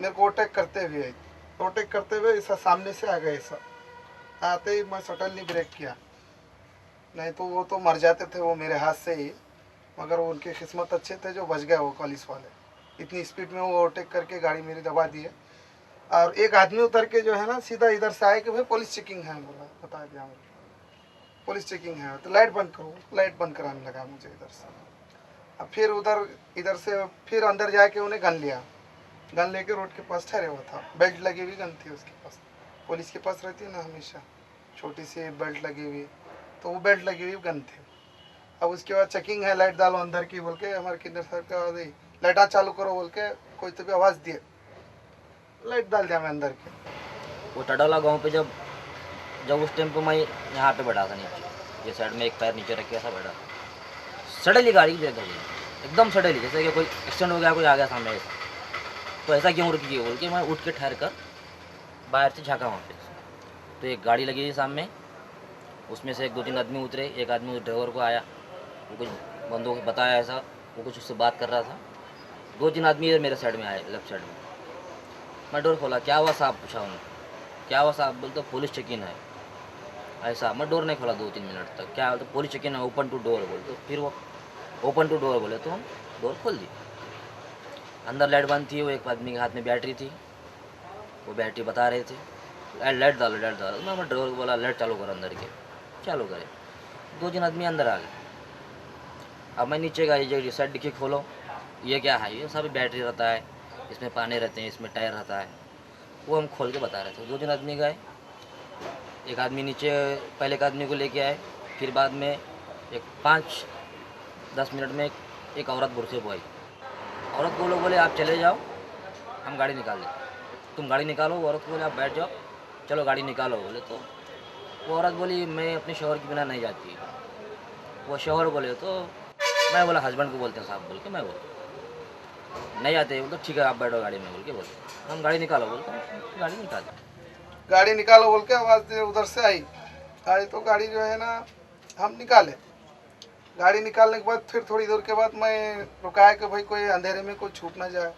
मेरे को ओवरटेक करते हुए ऐसा सामने से आ गए। ऐसा आते ही मैं सडनली ब्रेक किया, नहीं तो वो तो मर जाते थे वो मेरे हाथ से ही, मगर वो उनकी किस्मत अच्छे थे जो बच गए वो कॉलेज वाले। इतनी स्पीड में वो ओवरटेक करके गाड़ी मेरी दबा दी है। और एक आदमी उतर के जो है ना सीधा इधर से आए कि भाई पुलिस चेकिंग है, बोला बता दिया मुझे पुलिस चेकिंग है तो लाइट बंद करो, लाइट बंद कराने लगा मुझे इधर से। अब फिर इधर से फिर अंदर जाके उन्हें गन लिया, गन लेके रोड के पास ठहरे हुआ था, बेल्ट लगी हुई गन थी उसके पास, पुलिस के पास रहती है ना हमेशा छोटी सी बेल्ट लगी हुई, तो वो बेल्ट लगी हुई गन थी। अब उसके बाद चेकिंग है, लाइट डालो अंदर की बोल के, हमारे किन्नर साहब का आवाज़ आई लाइट चालू करो बोल के, कोई तो भी आवाज़ दिए, लाइट डाल दिया मैं अंदर के। वो टडोला गाँव पे जब उस टाइम पर मैं यहाँ पे बैठा था नीचे, ये साइड में एक पैर नीचे रख के ऐसा बैठा, सडनली गाड़ी ब्रेक कर गई एकदम सडनली, जैसे कि कोई एक्सीडेंट हो गया, कोई आ गया सामने ऐसा। तो ऐसा क्यों रुकी बोल के मैं उठ के ठहर कर बाहर से झाँका वहाँ पे, तो एक गाड़ी लगी थी सामने, उसमें से 1-2-3 आदमी उतरे। एक आदमी ड्राइवर को आया, वो कुछ बंदों को बताया ऐसा, वो कुछ उससे बात कर रहा था। 2-3 आदमी इधर मेरे साइड में आए, लेफ्ट साइड में। मैं डोर खोला, क्या हुआ साहब, पूछा उन्होंने, क्या हुआ साहब, बोलते पुलिस चेकिंग है ऐसा। मैं डोर नहीं खोला 2-3 मिनट तक, क्या बोलते पुलिस चेकिंग है, ओपन टू डोर बोलते। फिर वो ओपन टू डोर बोले तो हम डोर खोल दी। अंदर लाइट बंद थी, वो एक आदमी के हाथ में बैटरी थी, वो बैटरी बता रहे थे लाइट डालो। मैं ड्राइवर को बोला लाइट चालू करो, अंदर के चालू करे। 2-3 आदमी अंदर आ गए। अब मैं नीचे गया, ये साइड डिक्की खोलो, ये क्या है, ये सब बैटरी रहता है, इसमें पानी रहते हैं, इसमें टायर रहता है, वो हम खोल के बता रहे थे। 2-3 आदमी गए, एक आदमी नीचे पहले एक आदमी को लेके आए, फिर बाद में एक 5-10 मिनट में एक औरत बुरसे को आई। औरत को लोग बोले आप चले जाओ, हम गाड़ी निकाल दें, तुम गाड़ी निकालो। औरत को बोले आप बैठ जाओ, चलो गाड़ी निकालो बोले। तो वो औरत बोली मैं अपने शौहर के बिना नहीं जाती। वो शौहर बोले तो मैं बोला हस्बैंड को बोलते हैं साहब बोल के, मैं बोल नहीं आते, बोलते ठीक है आप बैठो गाड़ी में बोल के बोलते, हम गाड़ी निकालो बोलते, गाड़ी निकाल गाड़ी निकालो बोल के आवाज़ उधर से आई। तो गाड़ी जो है ना हम निकाले, गाड़ी निकालने के बाद फिर थोड़ी देर के बाद मैं रुकाया कि भाई कोई अंधेरे में कोई छूट ना जाए,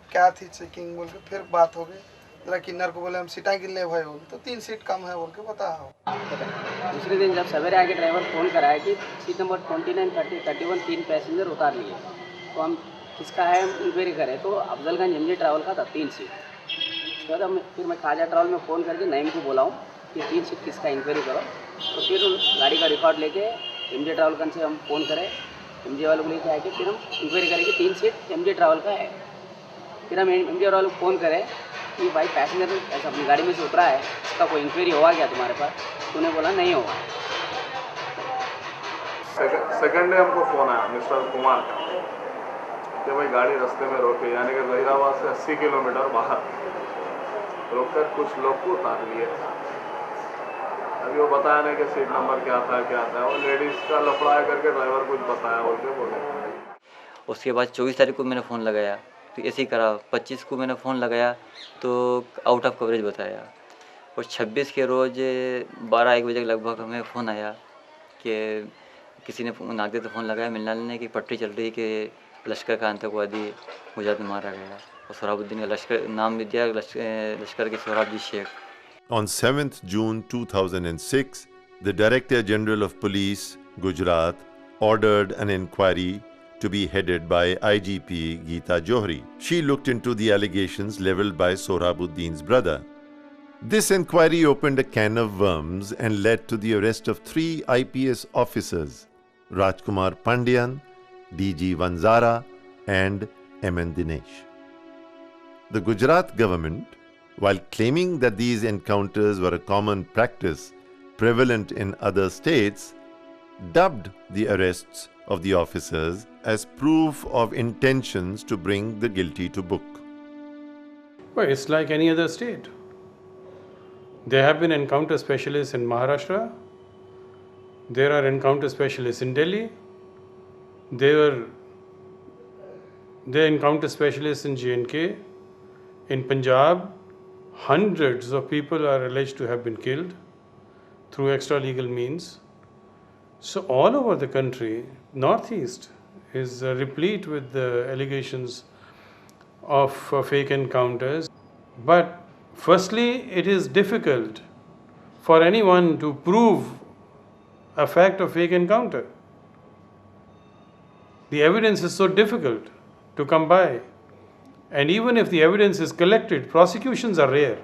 क्या थी चेकिंग बोल के। फिर बात हो गई, जरा किन्नर को बोले हम सीटें गिन ले भाई बोल, तो 3 सीट कम है बोल के बता। दूसरे दिन जब सवेरे आके ड्राइवर फ़ोन कराया कि सीट नंबर 29, 30, 31 3 पैसेंजर उतार लिए, तो हम किसका है हम इंक्वायरी करें, तो अफजलगंज एमजे ट्रैवल का था 3 सीट। उसके बाद फिर मैं खाजा ट्रैवल में फ़ोन करके नईम को बोला हूँ कि 3 सीट किसका इंक्वायरी करो। तो फिर गाड़ी का रिकॉर्ड लेके MJ ट्रैवल से हम फ़ोन करें, MJ वालों को लेके आके फिर हम इंक्वायरी करें कि 3 सीट MJ ट्रैवल का है। फिर हम MJ वालों को फ़ोन करें कि भाई पैसेंजर ऐसा अपनी गाड़ी में से उतरा है, इसका कोई इंक्वायरी हुआ क्या तुम्हारे पास? तो उन्हें बोला नहीं होगा। सेकेंड डे हमको फ़ोन आया मिस्टर कुमार का कि भाई गाड़ी रास्ते में रोके, यानी कि जहीराबाद से 80 किलोमीटर बाहर रोककर कुछ लोग को उतार लिए। अभी वो बताया नहीं कि सीट नंबर क्या था और लेडीज़ का लफड़ा करके ड्राइवर कुछ बताया बोल के बोले। उसके बाद 24 तारीख को मैंने फ़ोन लगाया तो ऐसे ही करा। 25 को मैंने फ़ोन लगाया तो आउट ऑफ कवरेज बताया। और 26 के रोज़ 12-1 बजे के लगभग हमें फ़ोन आया कि किसी ने नागदे तो फ़ोन लगाया मिलना लेने की पट्टी चल रही कि लश्कर का आतंकवादी गुजरात में मारा गया और सोहराबुद्दीन का लश्कर नाम भी दिया, लश्कर के सोहराबजी Sheikh. On 7th June 2006, the Director General of Police, Gujarat, ordered an inquiry to be headed by IGP Geeta Johri. She looked into the allegations leveled by Sohrabuddin's brother. This inquiry opened a can of worms and led to the arrest of 3 IPS officers, Rajkumar Pandyan, DG Vanzara and MN Dinesh. The Gujarat government, while claiming that these encounters were a common practice prevalent in other states, dubbed the arrests of the officers as proof of intentions to bring the guilty to book. Well, it's like any other state. There have been encounter specialists in Maharashtra. There are encounter specialists in Delhi. There are encounter specialists in J&K. In Punjab, hundreds of people are alleged to have been killed through extra-legal means. So all over the country, Northeast is replete with the allegations of fake encounters. But firstly, it is difficult for anyone to prove a fact of fake encounter. The evidence is so difficult to come by. And even if the evidence is collected, prosecutions are rare.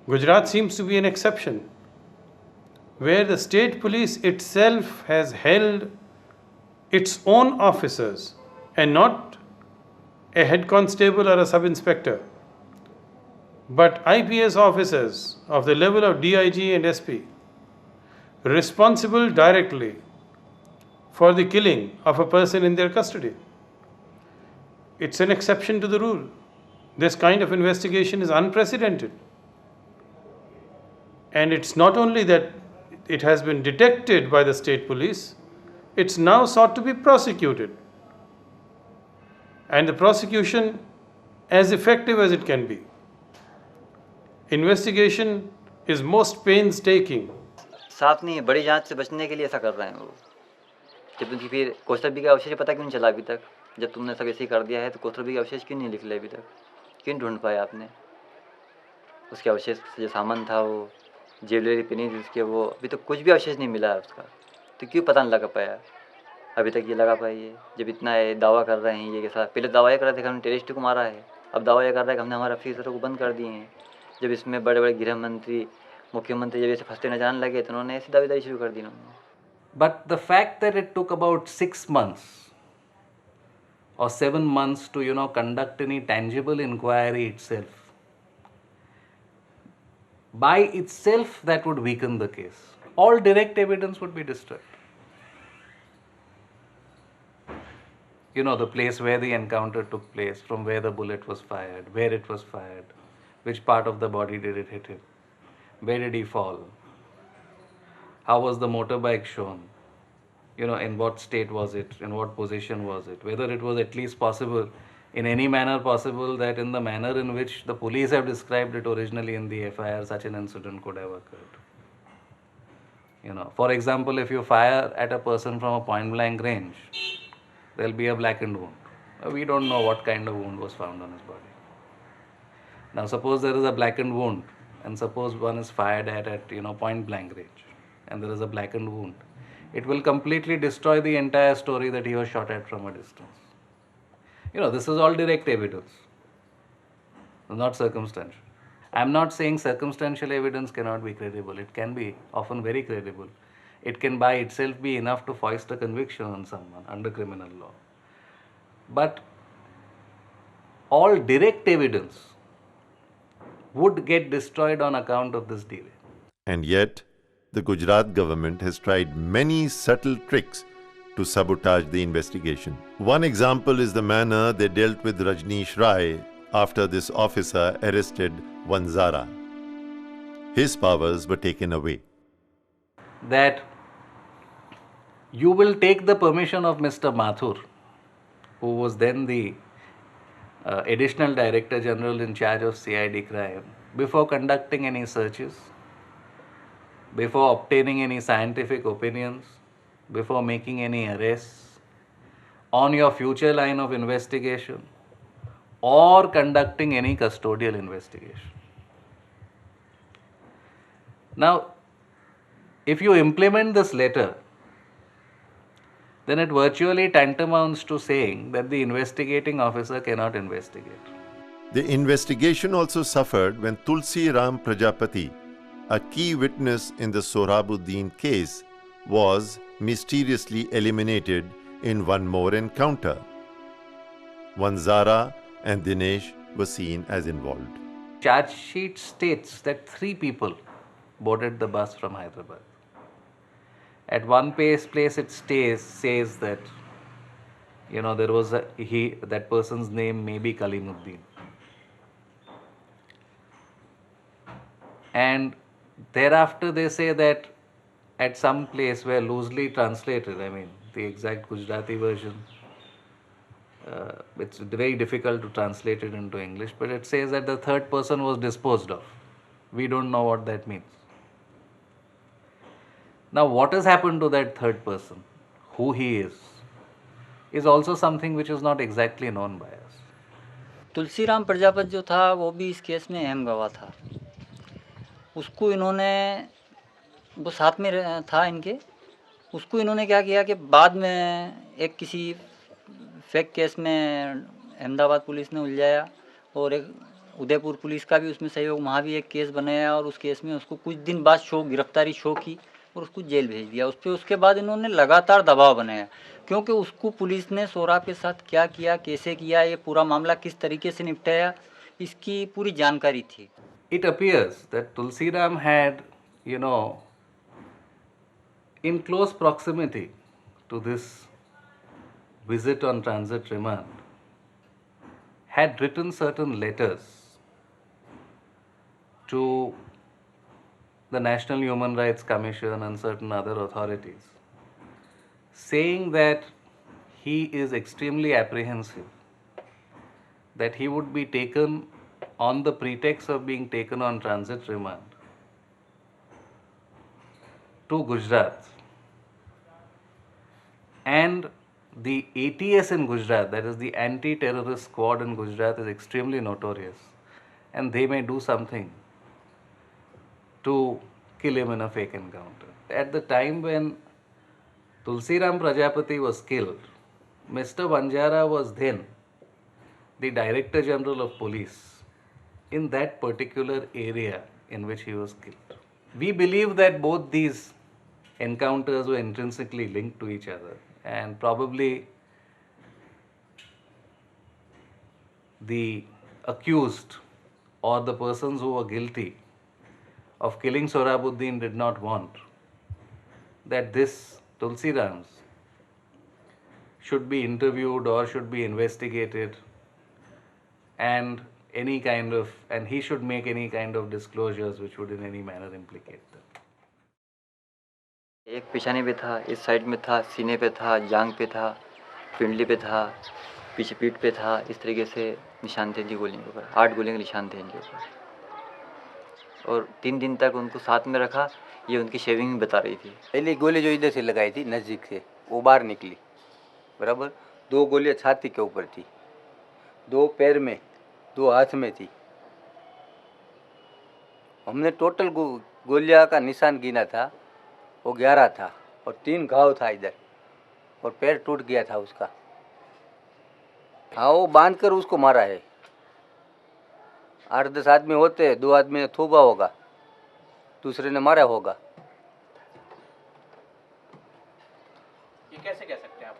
Gujarat seems to be an exception, where the state police itself has held its own officers and not a head constable or a sub-inspector, but IPS officers of the level of DIG and SP, responsible directly for the killing of a person in their custody. It's an exception to the rule. This kind of investigation is unprecedented. And it's not only that it has been detected by the state police, it's now sought to be prosecuted. And the prosecution as effective as it can be. Investigation is most painstaking. साफ नहीं है, बड़ी जांच से बचने के लिए ऐसा कर रहे हैं वो। जब उनकी फिर कोस्टरबी का अवशेष पता क्यों नहीं चला अभी तक? जब तुमने सब ऐसे ही कर दिया है तो कोस्टरबी का अवशेष क्यों नहीं लिख लिया अभी तक? क्यों ढूंढ पाया आपने? उसके अवशेष जो सामान था वो ज्वेलरी पहनी थी उसके, वो अभी तक कुछ भी अवशेष नहीं मिला है उसका। तो क्यों पता नहीं लगा पाया अभी तक? ये लगा पाइए जब इतना दावा कर रहे हैं ये के साथ। पहले दावा ये कर रहे थे कि हमने टेररिस्ट को मारा है, अब दावा ये कर रहा है कि हमने हमारे अफसरों को बंद कर दिए हैं। जब इसमें बड़े बड़े गृह मंत्री, मुख्यमंत्री जब ऐसे फंसते न जाने लगे तो उन्होंने ऐसी दावेदारी शुरू कर दी उन्होंने। But the fact that it took about 6 months or 7 months to, conduct any tangible inquiry itself, by itself that would weaken the case. All direct evidence would be destroyed. The place where the encounter took place, from where the bullet was fired, where it was fired, which part of the body did it hit him, where did he fall, how was the motorbike shown, in what state was it, in what position was it, whether it was at least possible, in any manner possible, that in the manner in which the police have described it originally in the FIR, such an incident could have occurred. For example, if you fire at a person from a point-blank range, there will be a blackened wound. We don't know what kind of wound was found on his body. Now, suppose there is a blackened wound, and suppose one is fired at point-blank range, and there is a blackened wound. It will completely destroy the entire story that he was shot at from a distance. This is all direct evidence, not circumstantial. I'm not saying circumstantial evidence cannot be credible. It can be often very credible. It can by itself be enough to foist a conviction on someone under criminal law. But all direct evidence would get destroyed on account of this delay. And yet, the Gujarat government has tried many subtle tricks to sabotage the investigation. One example is the manner they dealt with Rajneesh Rai after this officer arrested Vanzara. His powers were taken away. That you will take the permission of Mr. Mathur, who was then the Additional Director General in charge of CID crime, before conducting any searches, before obtaining any scientific opinions, before making any arrests, on your future line of investigation, or conducting any custodial investigation. Now, if you implement this letter, then it virtually tantamounts to saying that the investigating officer cannot investigate. The investigation also suffered when Tulsi Ram Prajapati, a key witness in the Sohrabuddin case, was mysteriously eliminated in one more encounter. Vanzara and Dinesh were seen as involved. Charge sheet states that 3 people boarded the bus from Hyderabad. At one place it says that, there was that person's name may be Kalimuddin. And thereafter they say that at some place where loosely translated, the exact Gujarati version, it's very difficult to translate it into English, but it says that the third person was disposed of. We don't know what that means. Now, what has happened to that third person, who he is also something which is not exactly known by us. Tulsiram Prajapati जो था वो भी इस case में अहम गवाह था। उसको इन्होंने, वो साथ में था इनके, उसको इन्होंने क्या किया कि बाद में एक किसी फेक केस में अहमदाबाद पुलिस ने उलझाया और एक उदयपुर पुलिस का भी उसमें सहयोग, वहाँ भी एक केस बनाया और उस केस में उसको कुछ दिन बाद गिरफ्तारी शो की और उसको जेल भेज दिया। उस पर उसके बाद इन्होंने लगातार दबाव बनाया, क्योंकि उसको पुलिस ने सोहराब के साथ क्या किया, कैसे किया, ये पूरा मामला किस तरीके से निपटाया, इसकी पूरी जानकारी थी। It appears that Tulsiram had, in close proximity to this visit on transit remand, had written certain letters to the National Human Rights Commission and certain other authorities, saying that he is extremely apprehensive, that he would be taken on the pretext of being taken on transit remand to Gujarat. And the ATS in Gujarat, that is the anti-terrorist squad in Gujarat, is extremely notorious, and they may do something to kill him in a fake encounter. At the time when Tulsiram Prajapati was killed, Mr. Vanzara was then the Director General of Police in that particular area in which he was killed. We believe that both these encounters were intrinsically linked to each other, and probably the accused or the persons who were guilty of killing Sohrabuddin did not want that this Tulsirams should be interviewed or should be investigated, and he should make any kind of disclosures which would in any manner implicate them. एक पिछाने पे था, इस side में था, सीने पे था, जांग पे था, पिंडली पे था, पीछे पीठ पे था, इस तरीके से निशान थे इनकी गोलियों के ऊपर। 8 गोलियों के निशान थे इनके ऊपर और 3 दिन तक उनको साथ में रखा। ये उनकी शेविंग बता रही थी। पहली गोली जो इधर से लगाई थी नज़दीक से, वो बाहर निकली, बराबर। 2 गोलियां छाती के ऊपर थी, 2 पैर में, 2 हाथ में थी। हमने टोटल गोलियां का निशान गिना था, वो 11 था और 3 घाव था इधर और पैर टूट गया था उसका। हाँ, वो बांध कर उसको मारा है। 8-10 आदमी होते, 2 आदमी ने थूबा होगा, दूसरे ने मारा होगा। ये कैसे कह सकते हैं आप?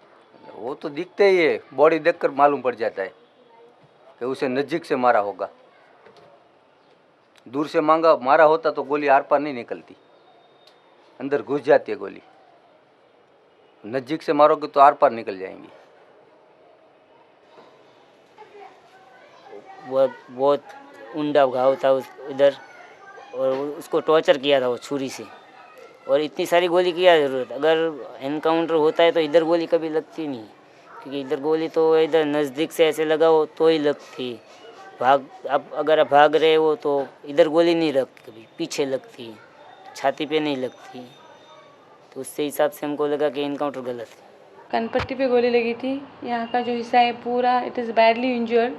वो तो दिखते ही है, बॉडी देखकर मालूम पड़ जाता है कि उसे नज़दीक से मारा होगा। दूर से मारा होता तो गोली आर पार नहीं निकलती, अंदर घुस जाती है गोली। नज़दीक से मारोगे तो आर पार निकल जाएंगी। बहुत उंडा घाव था इधर, और उसको टॉर्चर किया था वो छुरी से, और इतनी सारी गोली की क्या ज़रूरत। अगर एनकाउंटर होता है तो इधर गोली कभी लगती नहीं, क्योंकि इधर गोली तो इधर नज़दीक से ऐसे लगा हो तो ही लगती। अगर आप भाग रहे हो तो इधर गोली नहीं लगती, कभी पीछे लगती, छाती पे नहीं लगती। तो उससे हिसाब से हमको लगा कि एनकाउंटर गलत है। कनपट्टी पे गोली लगी थी, यहाँ का जो हिस्सा है पूरा इट इज़ बैडली इंजर्ड,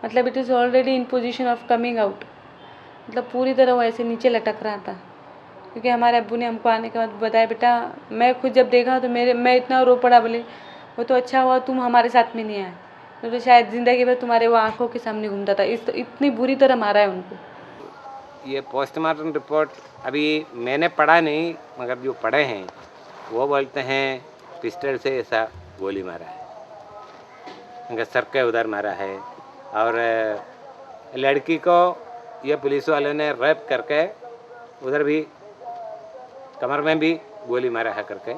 मतलब it is already in position of coming out, मतलब पूरी तरह वो ऐसे नीचे लटक रहा था। क्योंकि हमारे अब्बू ने हमको आने के बाद बताया, बेटा मैं खुद जब देखा तो मैं इतना रो पड़ा, बोले वो तो अच्छा हुआ तुम हमारे साथ में नहीं आए, तो शायद ज़िंदगी भर तुम्हारे वो आँखों के सामने घूमता था। इतनी बुरी तरह मारा है उनको। ये पोस्टमार्टम रिपोर्ट अभी मैंने पढ़ा नहीं, मगर जो पढ़े हैं वो बोलते हैं पिस्टल से ऐसा गोली मारा है, उनका सर के उधर मारा है। और लड़की को ये पुलिस वालों ने रेप करके उधर भी कमर में भी गोली मारा है करके,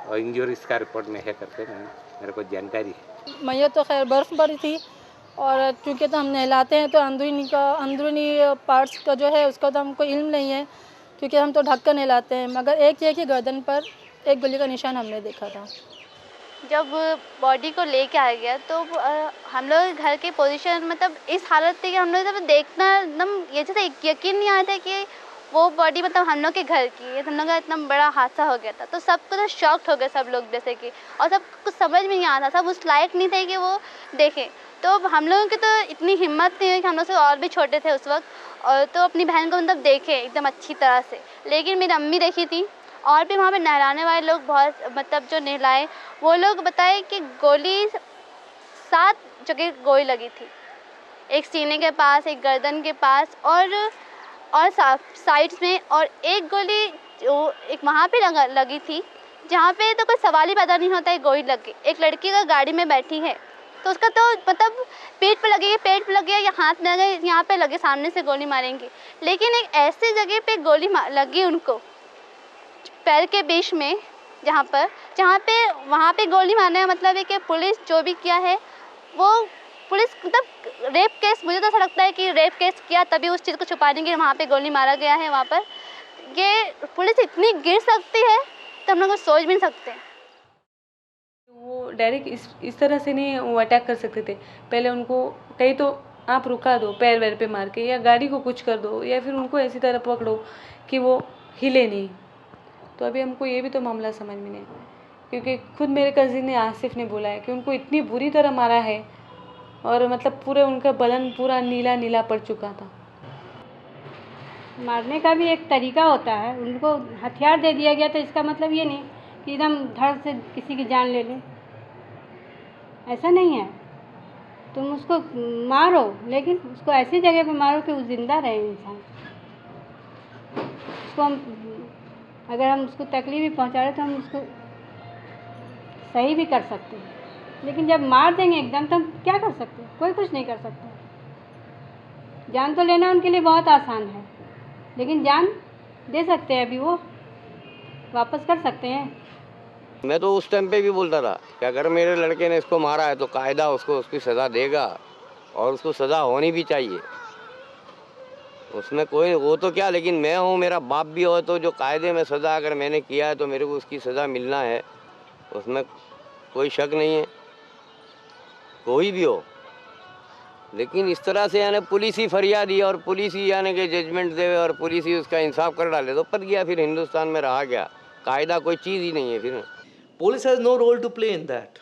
और इंजरीज का रिपोर्ट में है करके मेरे को जानकारी है। मैं तो खैर बर्फ़ पड़ी थी, और चूँकि तो हम नहलाते हैं तो अंदरूनी पार्ट्स का जो है उसका तो हमको इल्म नहीं है, क्योंकि हम तो ढक कर नहलाते हैं। मगर एक ही गर्दन पर एक गोली का निशान हमने देखा था। जब बॉडी को लेके आ गया तो हम लोग घर के पोजीशन मतलब इस हालत थी कि हम लोग जब देखना एकदम ये जैसे यकीन नहीं आया था कि वो बॉडी मतलब हम लोग के घर की है। हम लोग का इतना बड़ा हादसा हो गया था, तो सबको तो शॉक्ड हो गए सब लोग, जैसे कि, और सब कुछ समझ में नहीं आता, सब उस लायक नहीं थे कि वो देखें। तो हम लोगों की तो इतनी हिम्मत नहीं हुई कि हम लोग से और भी छोटे थे उस वक्त, और तो अपनी बहन को मतलब देखे एकदम अच्छी तरह से। लेकिन मेरी अम्मी देखी थी, और भी वहाँ पे नहलाने वाले लोग बहुत मतलब जो नहलाए वो लोग बताए कि गोली 7 जगह गोली लगी थी, एक सीने के पास, एक गर्दन के पास, और साइड्स में, और एक गोली एक वहाँ पे लगी थी जहाँ पे तो कोई सवाल ही पैदा नहीं होता है गोली लग गई। एक लड़की अगर गाड़ी में बैठी है तो उसका तो मतलब पेट पे लगेगी, पेट पे लगे या हाथ में लगे, यहाँ पे लगे, सामने से गोली मारेंगे। लेकिन एक ऐसी जगह पे गोली लगी उनको पैर के बीच में, जहाँ पे वहाँ पे गोली मारने का मतलब है कि पुलिस जो भी किया है वो पुलिस मतलब रेप केस, मुझे तो ऐसा लगता है कि रेप केस किया तभी उस चीज़ को छुपाने के लिए वहाँ पे गोली मारा गया है। वहाँ पर ये पुलिस इतनी गिर सकती है तो हम लोग सोच भी नहीं सकते। वो डायरेक्ट इस तरह से नहीं वो अटैक कर सकते थे। पहले उनको कहीं तो आप रुका दो पैर वैर पे मार के, या गाड़ी को कुछ कर दो, या फिर उनको ऐसी तरह पकड़ो कि वो हिले नहीं। तो अभी हमको ये भी तो मामला समझ में नहीं, क्योंकि खुद मेरे कज़िन ने, आसिफ ने बोला है कि उनको इतनी बुरी तरह मारा है, और मतलब पूरे उनका बदन पूरा नीला नीला पड़ चुका था। मारने का भी एक तरीका होता है, उनको हथियार दे दिया गया तो इसका मतलब ये नहीं कि एकदम धड़ से किसी की जान ले लें, ऐसा नहीं है। तुम उसको मारो, लेकिन उसको ऐसी जगह पे मारो कि वो ज़िंदा रहे इंसान। उसको अगर हम उसको तकलीफ भी पहुंचा रहे तो हम उसको सही भी कर सकते हैं, लेकिन जब मार देंगे एकदम तो हम क्या कर सकते हैं? कोई कुछ नहीं कर सकता। जान तो लेना उनके लिए बहुत आसान है, लेकिन जान दे सकते हैं, अभी वो वापस कर सकते हैं। मैं तो उस टाइम पे भी बोलता था कि अगर मेरे लड़के ने इसको मारा है तो कायदा उसको उसकी सज़ा देगा, और उसको सज़ा होनी भी चाहिए। उसमें कोई वो तो क्या, लेकिन मैं हूँ, मेरा बाप भी हो, तो जो कायदे में सज़ा अगर मैंने किया है तो मेरे को उसकी सज़ा मिलना है, उसमें कोई शक नहीं है, कोई भी हो। लेकिन इस तरह से यानी पुलिस ही फरियाद ही और पुलिस ही यानी कि जजमेंट दे और पुलिस ही उसका इंसाफ कर डाले तो पत गया, फिर हिंदुस्तान में रहा गया। कायदा कोई चीज़ ही नहीं है फिर। Police has no role to play in that.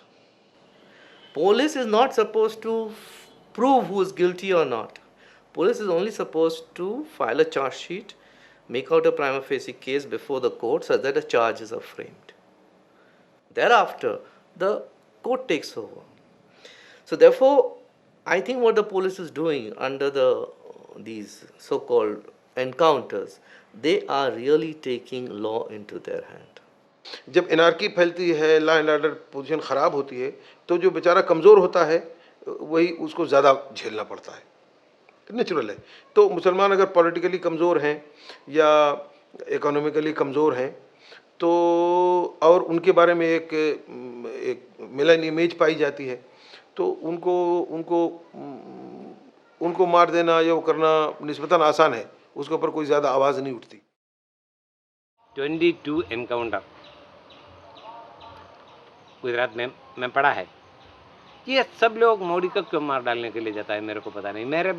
Police is not supposed to prove who is guilty or not. Police is only supposed to file a charge sheet, make out a prima facie case before the court so that the charges are framed. Thereafter, the court takes over. So therefore, I think what the police is doing under these so-called encounters, they are really taking law into their hand. जब anarchy फैलती है, law and order position ख़राब होती है, तो जो बेचारा कमज़ोर होता है वही उसको ज़्यादा झेलना पड़ता है, नेचुरल है। तो मुसलमान अगर पॉलिटिकली कमज़ोर हैं या इकोनॉमिकली कमज़ोर हैं तो और उनके बारे में एक मिलन इमेज पाई जाती है, तो उनको मार देना या वो करना निस्बतन आसान है, उसके ऊपर कोई ज़्यादा आवाज़ नहीं उठती। 22 एनकाउंटर गुजरात में मैं पढ़ा है। ये सब लोग मोदी को क्यों मार डालने के लिए जाता है मेरे को पता नहीं। मेरे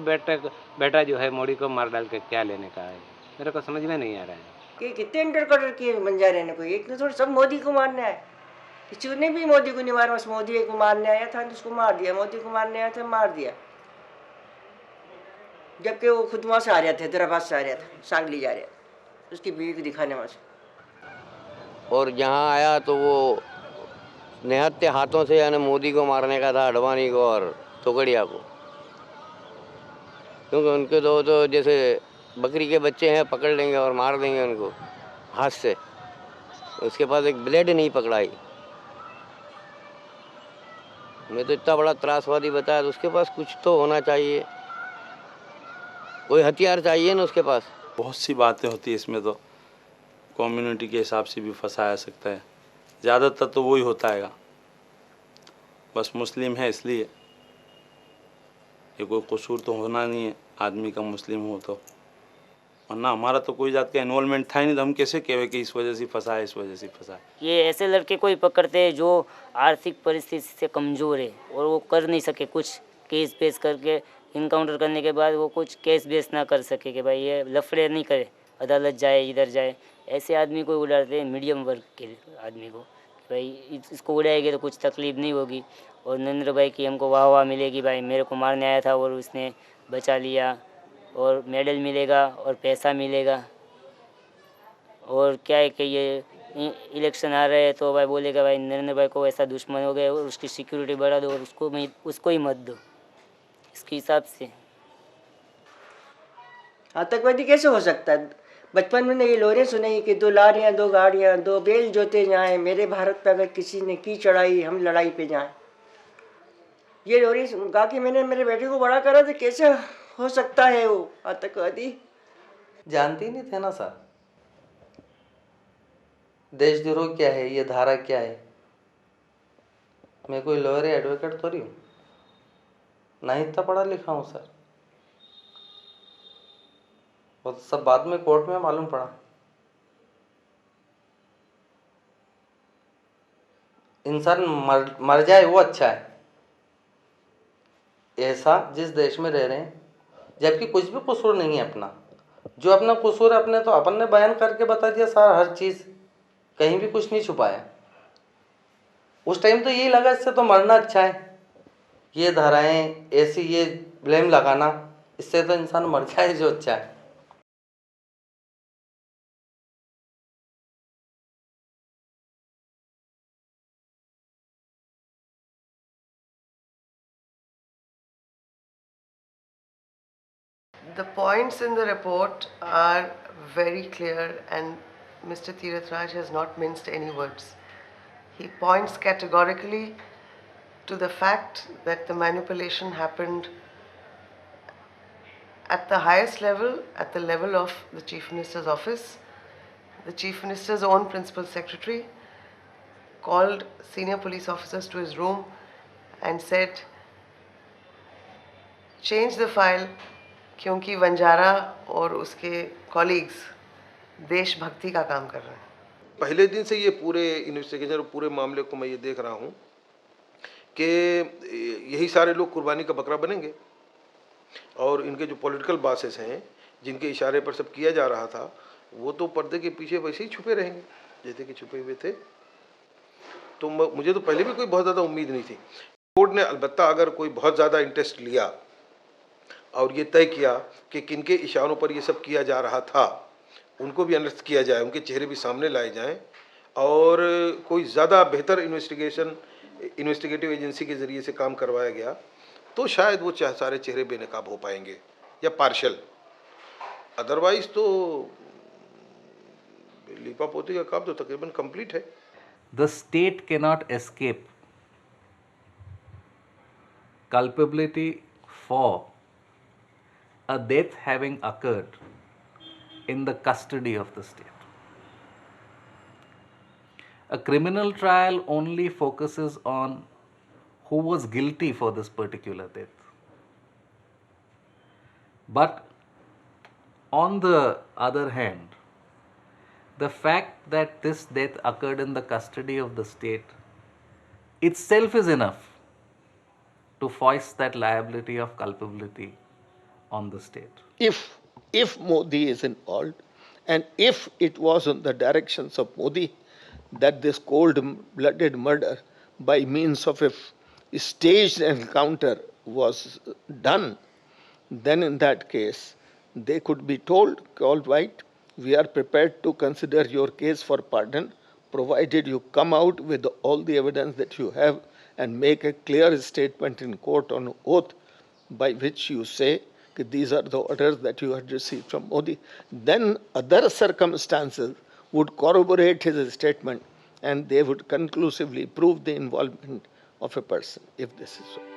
बेटा जो है मोदी को मार डाल के क्या लेने का है, मेरे को समझ में नहीं आ रहा है कि कितने एनकाउंटर किए बंजारे ने, कोई एक ने थोड़ा सब मोदी को मारने आए। किसी ने भी मोदी को नहीं मारा, बस मोदी को मारने आया था तो उसको मार दिया, मोदी को मारने आया था मार दिया, जबकि वो खुद वहाँ से आ रहा था, हैदराबाद से आ रहा था, सांगली जा रहा था उसकी बीवी को दिखाने वहाँ से। और यहाँ आया तो वो निहत्थे हाथों से यानी मोदी को मारने का था, अडवाणी को और तोगड़िया को, क्योंकि उनके तो जैसे बकरी के बच्चे हैं, पकड़ लेंगे और मार देंगे उनको हाथ से। उसके पास एक ब्लेड नहीं पकड़ाई। मैं तो इतना बड़ा त्रासवादी बताया, तो उसके पास कुछ तो होना चाहिए, कोई हथियार चाहिए ना उसके पास। बहुत सी बातें होती है इसमें, तो कम्युनिटी के हिसाब से भी फंसाया सकता है, ज़्यादातर तो वही होता है, बस मुस्लिम है इसलिए। ये कोई कसूर तो होना नहीं है आदमी का मुस्लिम हो तो, वरना हमारा तो कोई जात का इन्वॉल्वमेंट था ही नहीं, तो हम कैसे कहे कि इस वजह से फंसा है, इस वजह से फंसा है। ये ऐसे लड़के को ही पकड़ते हैं जो आर्थिक परिस्थिति से कमज़ोर है और वो कर नहीं सके कुछ, केस बेस करके इनकाउंटर करने के बाद वो कुछ केस बेस ना कर सके कि भाई ये लफड़े नहीं करे, अदालत जाए इधर जाए, ऐसे आदमी को उड़ाते हैं मीडियम वर्ग के आदमी को कि भाई इसको उड़ाएंगे तो कुछ तकलीफ नहीं होगी। और नरेंद्र भाई की हमको वाह मिलेगी, भाई मेरे को मारने आया था और उसने बचा लिया, और मेडल मिलेगा और पैसा मिलेगा। और क्या है कि ये इलेक्शन आ रहे हैं तो भाई बोलेगा भाई नरेंद्र भाई को ऐसा दुश्मन हो गया और उसकी सिक्योरिटी बढ़ा दो और उसको ही मत दो, इसके हिसाब से। आतंकवादी कैसे हो सकता है? बचपन में ये लोरे सुनाई कि 2 लारियाँ 2 गाड़ियाँ 2 बैल जोते जाएं, मेरे भारत पे अगर किसी ने की चढ़ाई हम लड़ाई पे जाएं। ये लोरी गा के मैंने मेरे बेटे को बड़ा करा, तो कैसे हो सकता है वो आतंकवादी? जानते ही नहीं थे ना सर, देशद्रोह क्या है, ये धारा क्या है। मैं कोई लॉयर या एडवोकेट थोड़ी हूँ, ना ही इतना पढ़ा लिखा हूँ सर, वो तो सब बाद में कोर्ट में मालूम पड़ा। इंसान मर जाए वो अच्छा है, ऐसा जिस देश में रह रहे हैं जबकि कुछ भी कसूर नहीं है अपना, जो अपना कसूर है अपने तो अपन ने बयान करके बता दिया सारा, हर चीज़, कहीं भी कुछ नहीं छुपाया। उस टाइम तो यही लगा इससे तो मरना अच्छा है, ये धाराएं ऐसी ये ब्लेम लगाना, इससे तो इंसान मर जाए जो अच्छा है। The points in the report are very clear and Mr. Tirath Raj has not minced any words. He points categorically to the fact that the manipulation happened at the highest level, at the level of the Chief Minister's office. The Chief Minister's own Principal Secretary called senior police officers to his room and said, change the file, क्योंकि वंजारा और उसके colleagues देशभक्ति का काम कर रहे हैं। पहले दिन से ये पूरे इन्वेस्टिगेशन और पूरे मामले को मैं ये देख रहा हूँ कि यही सारे लोग कुर्बानी का बकरा बनेंगे और इनके जो पॉलिटिकल बॉसेस हैं जिनके इशारे पर सब किया जा रहा था वो तो पर्दे के पीछे वैसे ही छुपे रहेंगे जैसे कि छुपे हुए थे। तो मुझे तो पहले भी कोई बहुत ज़्यादा उम्मीद नहीं थी। कोर्ट ने अलबत्ता अगर कोई बहुत ज़्यादा इंटरेस्ट लिया और ये तय किया कि किनके इशारों पर ये सब किया जा रहा था, उनको भी अनर्थ किया जाए, उनके चेहरे भी सामने लाए जाएं और कोई ज़्यादा बेहतर इन्वेस्टिगेटिव एजेंसी के ज़रिए से काम करवाया गया, तो शायद वो सारे चेहरे बेनकाब हो पाएंगे या पार्शल। अदरवाइज तो लीपा पोती का काम तो तकरीबन कंप्लीट है। The state cannot escape culpability for a death having occurred in the custody of the state. A criminal trial only focuses on who was guilty for this particular death. But on the other hand, the fact that this death occurred in the custody of the state itself is enough to foist that liability of culpability on the state. If Modi is involved, and if it was on the directions of Modi that this cold-blooded murder by means of a staged encounter was done, then in that case they could be told, all right, we are prepared to consider your case for pardon, provided you come out with all the evidence that you have and make a clear statement in court on oath by which you say that these are the orders that you had received from Modi. Then other circumstances would corroborate his statement and they would conclusively prove the involvement of a person, if this is so.